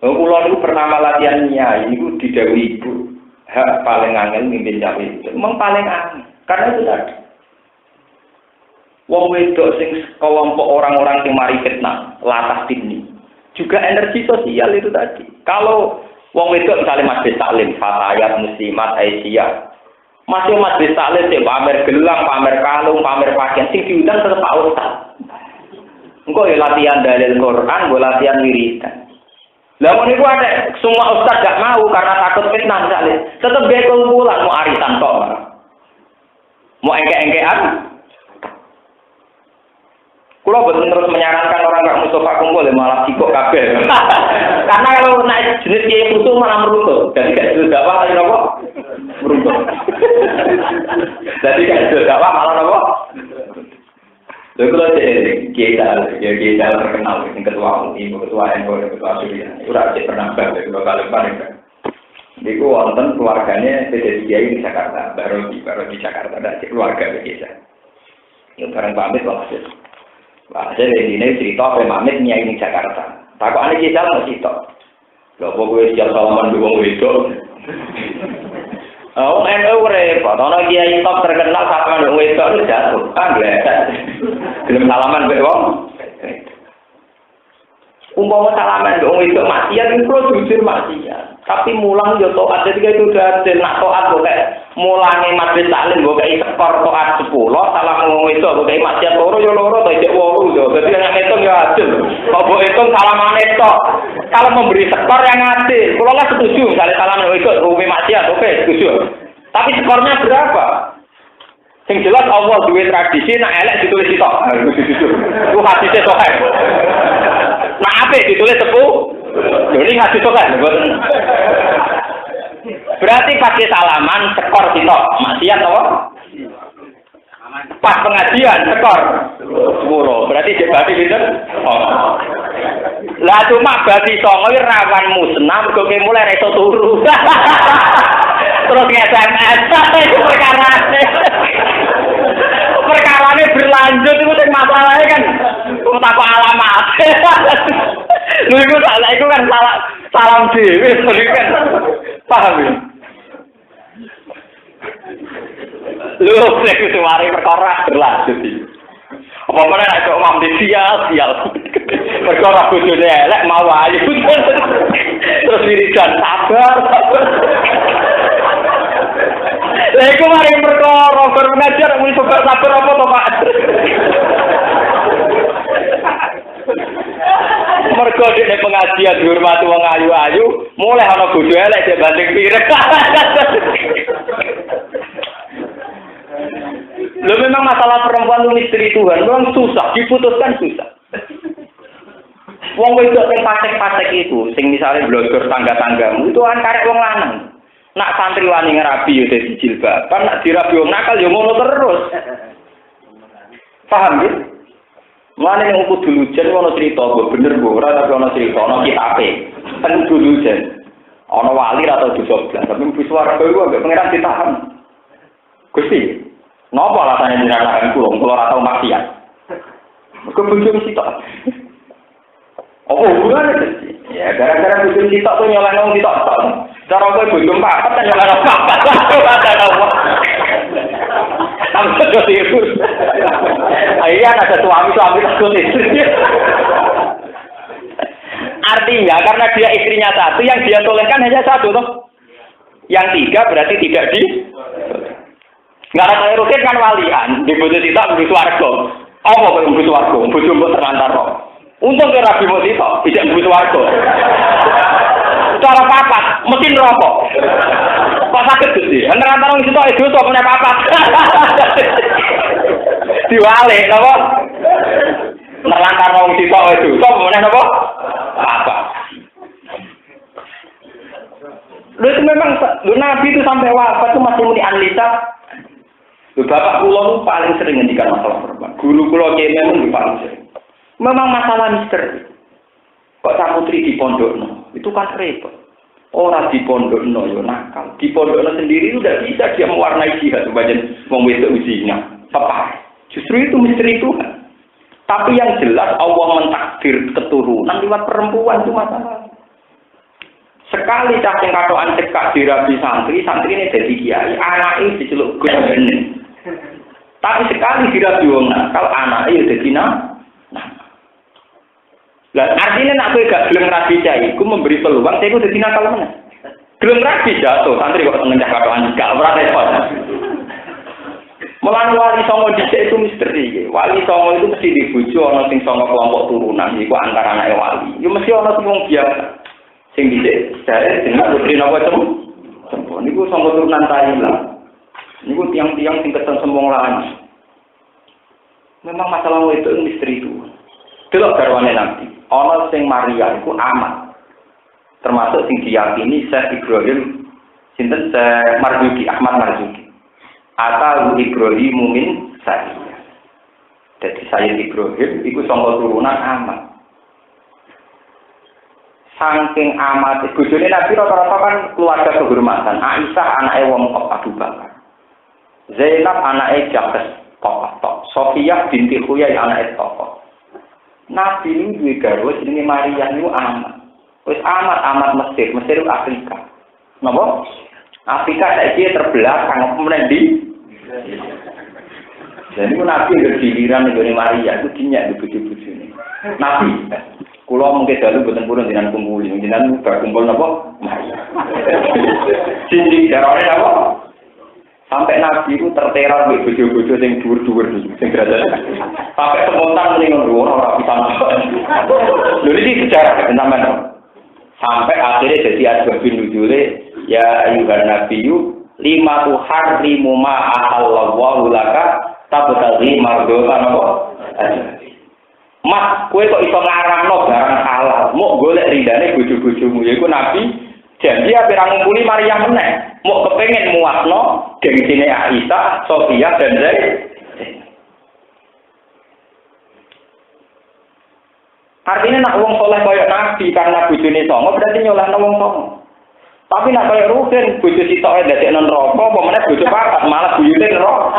Kula niku pernah latihan nyai niku didhawuhi ibu. Hak paling angel mimpin cawe itu. Umum paling angel. Karena itu tadi. Wong wedok sing kelompok orang-orang sing mari fitnah, latah dini. Juga energi sosial itu tadi. Kalau wong wedok misalnya majelis taklim, fatayat, muslimat, aisyah, masih majelis taklim sing pamer gelang, pamer kalung, pamer pakaian, sing diundang tetep Pak Ustaz. Engko ya latihan dalil Quran, go latihan wiridan. Lah mun niku ada semua ustaz gak mau karena takut fitnah misalnya. Tetep gawe kumpulan mau arisan tok. Mau engke-engkean. Kulo betul terus menyarankan orang gak Mustafa kumpul malah sikok kabeh. Karena kalau naik jenis kiai musuh malah meruntuh. Jadi gak jelas dakwah tapi nopo? Meruntuh. Jadi gak jelas dakwah malah nopo? Lha kulo kiai dalam terkenal yang ketua UMI, ketua NU, ketua Surya. Ora pernah bae kulo kali paling. Niku wonten keluarganya beda kiai di Jakarta, baru di Jakarta ada keluarga biasa. Yang bareng pamit walhasil. Walhasil ini cerita apa pamit nyai di Jakarta. Takut aneh kita nggak cerita. Lho kok kowe siap salaman wong wedok. Oh, repot. Ana kiai top terkenal salaman wong wedok itu jatuh. Kan gelem salaman mbek wong. Umpama salaman mbek wong wedok maksiat iku jujur maksiat. Tapi mulang yo taat ketika itu udah nak taat kok kayak mulange majlis taklim kok kayak skor taat 10, salah wong wedok kok kayak maksiat loro yo loro to cek 8 yo. Dadi nek hitung yo adil. Kok mbok hitung salamane tok. Kalau memberi skor yang adil, kalau lah setuju misalnya salaman wedok hukum maksiat, oke setuju. Tapi skornya berapa? Yang jelas Allah duwe tradisi nak elek ditulis sitok. Itu hadisnya sahih. Nak apik ditulis 10. Jadi hadis sahih, mboten. Berarti pakai salaman skor sitok. Maksiat apa? Pas pengajian skor 10. Berarti berarti pinten? Oh. Lah cuma bagi songo rawan musnah mergo mulai reso turu. Terus SMS itu perkarane berlanjut itu sing masalahnya kan tak alamat. Lho iku salah iku kan salam dhewe kan. Paham ya? Lho nek suwari perkara berlanjut iki. Apa meneh nek kok mamdi sial. Perkara bojone elek mau ayu. Terus wiridan sabar. Lha iku mari perkara ngajar muni sabar apa to, Pak? Mergo dene pengajian dihormati wong ayu-ayu, mulai ana bojo elek cek banding pirek. Lho memang masalah perempuan itu misteri Tuhan, memang susah, diputuskan susah. Wong wedok sing patek-patek itu, sing misalnya blogger tangga-tanggamu itu kan karek wong lanang. Nak santri wani ngerabi yo dadi jilbaban, nak dirabi wong nakal yo ngono terus. Paham ya? Mulane nek kudu lujen ono cerita, bener Bu, ora tapi ono cerita, ono kitabe. Pen lujen. Ono wali atau disoblas, tapi mesti swarga iku ambek pangeran ditahan. Gusti, napa alasane jenengan kula ora tau maksiat? Mergo bojo sitok. Oh, hubungannya ya, gara-gara bojo sitok tuh nyoleh nang sitok. Cara kowe bojo papat kan nyoleh papat. Ada apa? Sampai jadi itu. Akhirnya ada suami takut istri. Artinya karena dia istrinya satu, yang dia solehkan hanya satu toh. Yang tiga berarti tidak di. Nggak ada yang rutin kan walian. Di bojo sitok di swarga. Apa kok di swarga? Bojo mbok terlantar kok. Untung ke Rabi Motito, tidak begitu warga. Cara papat, mesin rokok. Kok sakit sih? Antara orang itu itu so punya papat. Diwale, apa? Nerlantar orang itu so punya apa? Apa? Lu itu memang, lu Nabi itu sampai wafat itu masih muni anlita. Lu bapak pulau paling sering ngendikan masalah perempuan. Guru pulau memang paling sering. Memang masalah misteri. Kok tak putri di pondokno, itu kan repot. Orang di pondokno yo nakal. Di pondokno sendiri itu tidak bisa dia mewarnai jihad sebagai wong wedok usinya. Apa? Justru itu misteri Tuhan. Tapi yang jelas Allah mentakdir keturunan lewat perempuan itu masalah. Sekali cacing katokan cekak dirabi santri ini jadi kiai, anak ini diceluk Gus Bening. Tapi sekali dirabi wong nakal, anak ini jadi Lah artinya nak kowe gak gelem rabi cai, ku memberi peluang saya ku dadi nakal meneh. Gelem rabi jatuh, santri kok seneng katokan gak ora repot. Mulane wali songo dhisik itu misteri. Wali songo itu mesti dibujuk ana sing songo kelompok turunan iku antara anake wali. Yo mesti ana sing wong biasa. Sing dhisik jare jeneng putri napa cempo. Niku songo turunan Thailand. Niku tiang-tiang sing keteng sembong lan. Memang masalah itu misteri itu. Delok garwane Nabi. Ana sing Maria iku amat. Termasuk sing diyakini Syekh Ibrahim sinten Syekh Marzuki, Ahmad Marzuki. Atau Ibrahim min Syekh. Jadi Syekh Ibrahim iku saka turunan amat. saking amat bojone Nabi rata-rata kan keluarga kehormatan. Aisyah anake wong kok Abu Bakar. Zainab anake Jabes tok. Sofiyah binti Huyai anake tokoh. Nabi ini duwe garwa jenenge Maria niku amat. Wis amat Mesir itu Afrika. Napa? Afrika saiki terbelakang kemudian di jadi Nabi yang giliran dengan Maria itu dinyak di bojo-bojone. Nabi, kula mungkin dalu boten purun jenengan kumpul, jenengan berkumpul napa? Maria. Sing darane napa? Sampai Nabi itu terteror di bojo-bojo sing dhuwur-dhuwur sing derajate. Sampai spontan ning ngono ora bisa. Lho iki sejarah tenan. Sampai akhirnya jadi asbabun nuzule ya ayyuhan nabiyyu lima tuharrimu ma ahallallahu laka tabtaghi mardhatan apa? Mas, kowe kok iso ngaramno barang halal, mok golek ridane bojo-bojomu yaiku Nabi janji ape ra ngumpuli Maryam meneh, mok kepengin muasno gengsine Aisyah, Sofia dan Zaid. Artinya nak wong soleh kaya Nabi karena bojone songo berarti nyolehno wong songo. Tapi nak kaya Ruhin bojo sitoke dadekno neraka apa meneh bojo papat malah buyute neraka.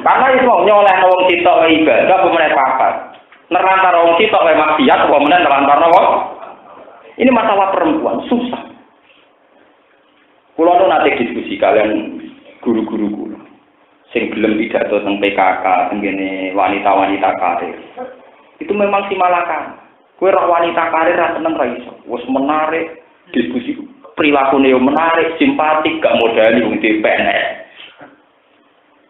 Karena iso nyolehno wong sitok ibadah apa meneh papat. Nerantar wong sitok wae maksiat apa meneh nerantarno wong. Ini masalah perempuan susah. Kula nu nate diskusi kalian guru-guru kula sing gelem pidato teng PKK tengene wanita-wanita karir. Itu memang si malakan. Kowe roh wanita karir ra seneng ra iso. Wis menarik, diskusi prilakune yo menarik, simpatik, gak modali wong PNS.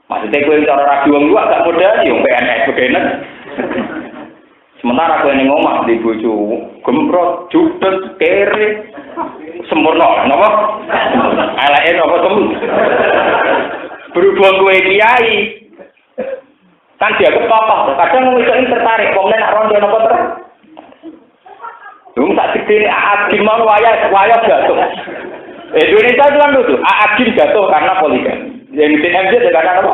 Maksudnya kowe cara rabi wong luwak gak modali wong PNS begene. Sementara kowe ning omah di bojo gemprot, judet, kere, sempurna, napa? Eleke napa temen. Berhubung kowe kiai kan dia kepapa, kadang wong iso tertarik, wong nek rondo napa ter. Dung tak dikene Agim mau wayah jatuh. Indonesia itu kan lucu, Agim jatuh karena poligami. Yang TMJ karena apa?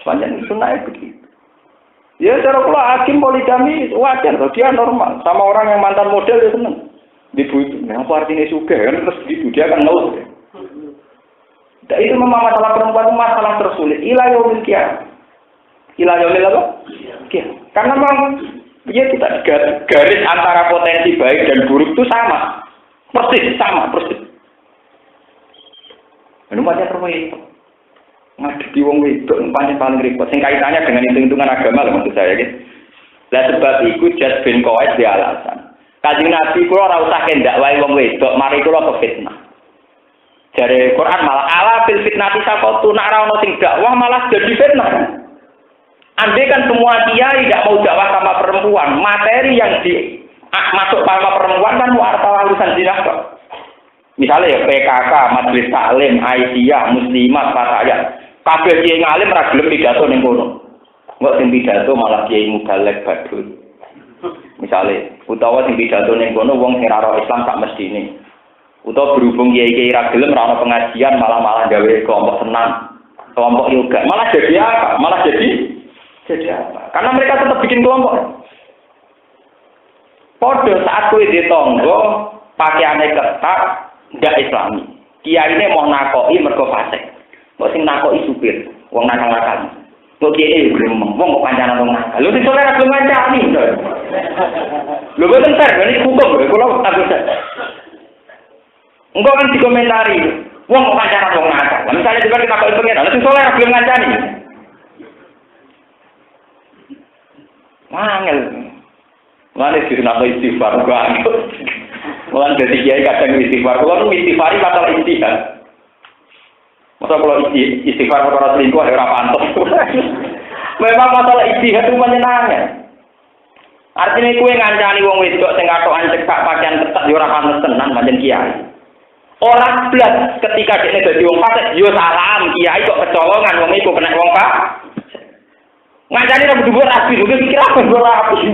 Sepanjang sunnah begitu. Ya cara kula Agim poligami wajar, dia normal. Sama orang yang mantan model dia seneng. Dibujuk, apa artinya sugih kan terus gitu dia kan ngeluh. Itu memang masalah perempuan itu masalah tersulit. Ila yaumil qiyamah. Ila yaumil apa? Qiyamah. Karena memang dia kita garis antara potensi baik dan buruk itu sama. Persis. Ini macam terbaik. Ngadepi wong wedok paling repot. Sing kaitannya dengan hitung-hitungan agama lah maksud saya gitu. Lah sebab iku Jas bin Qais di alasan. Kanjeng Nabi kula ora usah kendakwahi wong wedok, mari kula kefitnah. Dari Quran malah ala fil fitnati saqatu nak ra ono sing dakwah malah jadi fitnah. Andai kan semua kiai tidak mau dakwah sama perempuan, materi yang masuk sama perempuan kan wartawan urusan zina kok. Misalnya ya PKK, Majelis Taklim, Aisyah, Muslimat, Fatayat. Kabeh kiai ngalim ra gelem pidato ning kono. Engko sing pidato malah kiai mubalek badut. Misalnya, utawa sing pidato ning kono wong sing ora Islam sak mestine. Utawa berhubung kiai-kiai ra gelem ra ono pengajian malah gawe kelompok senam, kelompok yoga. Malah jadi apa? Malah jadi apa? Karena mereka tetap bikin kelompok. Podo saat kowe di tonggo pakaiane ketat ndak Islami. Kiai ini mau nakoki mergo fasik. Kok sing nakoki supir, wong nakal-nakal. Kok kiai gremeng, wong kok kancanan wong nakal. Lho disoleh ra gelem ngancani. Lho boten ter, ini hukum kula takut. Engkau kan dikomentari, wong kok pacaran wong nakal. Misalnya juga kita kok pengen, lalu soleh belum ngancani. Mangel. Mana sih kenapa istighfar gua? Mulan dari kiai kadang istighfar, kalau istighfari masalah istihad. Masa kalau istighfar perkara selingkuh ya ora pantes. Memang masalah istihad itu menyenangkan. Artinya kue ngancani wong wedok sing katokan cekak pakaian ketat yo ora pantes tenan pancen kiai. Orang blas ketika dia jadi wong fasik, yo salam kiai kok kecolongan wong iku kena wong pak. Ngancani ra kudu rapi, lho pikir apa kudu rapi,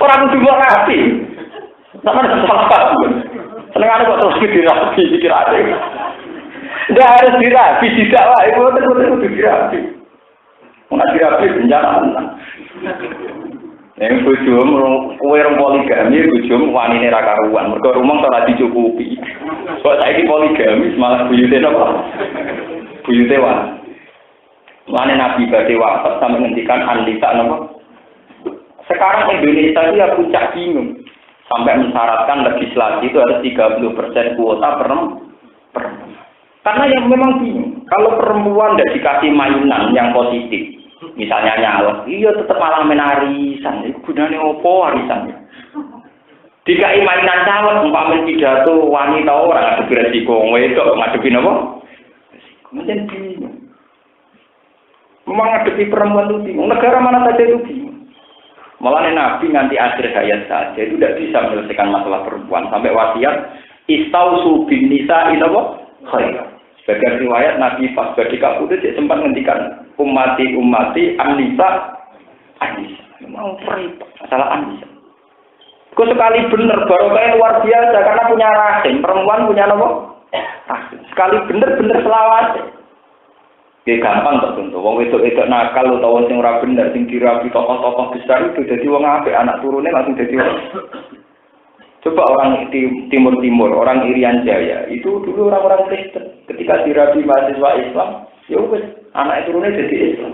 ora kudu rapi. Sama salah. Senengane kok terus dirapi pikir ate. Ndak harus dirapi, tidak wae kudu dirapi. Ora dirapi bencana. Nek bojomu kowe rong poligami, bojomu wanine ra karuan, mergo rumah ora dicukupi. Kok saiki poligami malah buyute napa? Buyute wan. Mane Nabi badhe wafat sampe ngendikan anlisa napa? Sekarang Indonesia itu ya puncak bingung. Sampai mensyaratkan legislasi itu harus 30% kuota perempuan. Karena yang memang bingung. Kalau perempuan tidak dikasih mainan yang positif, misalnya nyala, iya tetap malah menarisan. Gunanya apa warisan? Dikai mainan calon, umpamanya pidato wanita orang ada beresiko, wedok ngadepi apa? Macam bingung. Memang ngadepi perempuan itu bingung. Negara mana saja itu bingung. Malah Nabi nanti akhir hayat saja itu tidak bisa menyelesaikan masalah perempuan sampai wasiat istausu bin nisa inapa khair. Sebagian riwayat Nabi pas badhe kabudut sempat ngendikan ummati an-nisa anisa. Memang repot masalah anisa. Kok sekali bener barokah luar biasa karena punya rahim, perempuan punya apa? Rahim. Sekali bener selawat. Ya gampang tertentu. Wong wedok-wedok nakal utawa sing ora bener sing dirabi tokoh-tokoh besar itu dadi wong apik, anak turune langsung dadi wong. Coba orang di timur-timur, orang Irian Jaya, itu dulu orang-orang Kristen. Ketika dirabi mahasiswa Islam, ya wis anak turune jadi Islam.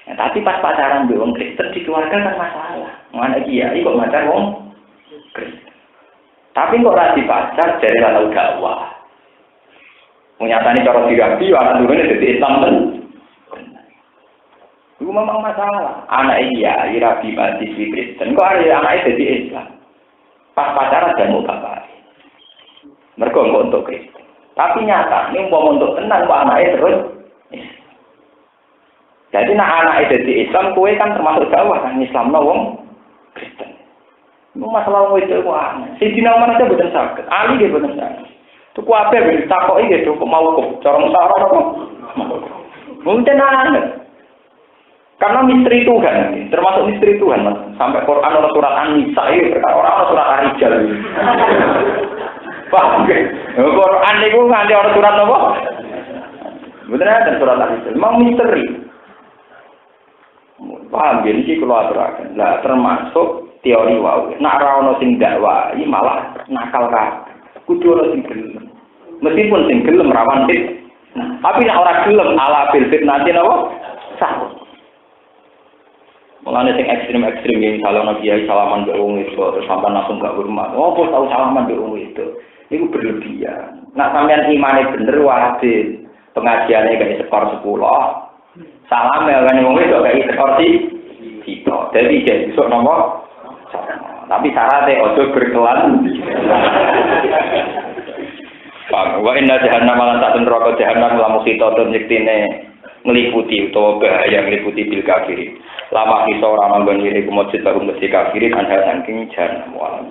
Ya, tapi pas pacaran be wong Kristen di keluarga kan masalah. Mana kiai kok pacar wong Kristen. Tapi kok ra dipacar dari ora tau dakwah. Menyatani cara dirabi, anak turunnya jadi Islam kan? Itu memang masalah. Anak iya, rabi mahasiswi Kristen. Kok ada anaknya jadi Islam? Pas pacaran dan mau bapak. Mereka enggak untuk Kristen. Tapi nyata, ini mau untuk tenang, kok anaknya terus Islam. Jadi nak anaknya jadi Islam, kue kan termasuk dakwah kan Islam wong Kristen. Itu masalah wong itu aneh. Sidina Umar aja bukan sakit, Ali dia bukan sakit. Tuku apa ya? Takoki gitu, kok mau kok corong sarong apa? Mungkin aneh. Karena misteri Tuhan, termasuk misteri Tuhan, Mas. Sampai Quran orang surat An-Nisa itu, orang surat Ar-Rijal. Paham nggih? Quran niku nganti orang surat apa? Bener kan surat Ar-Rijal. Memang misteri. Paham nggih iki kula aturaken. Lah termasuk teori wae. Nek ora ono sing dakwah, malah nakal kabeh. Kudu ora sing gelem. Meskipun sing gelem rawan fit. Tapi nek ora gelem ala bil fitnati napa? Sah. Mulane sing ekstrem-ekstrem yang misalnya Kiai salaman mbek wong itu terus sampean langsung gak hormat. Oh, kok tau salaman mbek wong itu. Iku berlebihan. Nek sampean imane bener wajib pengajiane gak skor 10. Salam ya kan wong itu gak skor 3. Jadi jadi besok nomor tapi syaratnya ojo berkelan. Pak, wa inna jahannam lan tak neraka jahannam lamu sitatun nyektine ngeliputi utawa bahaya ngeliputi bil kafirin. Lama kita ora manggon ngene kumujud baru mesti kafirin anda saking jahannam walam.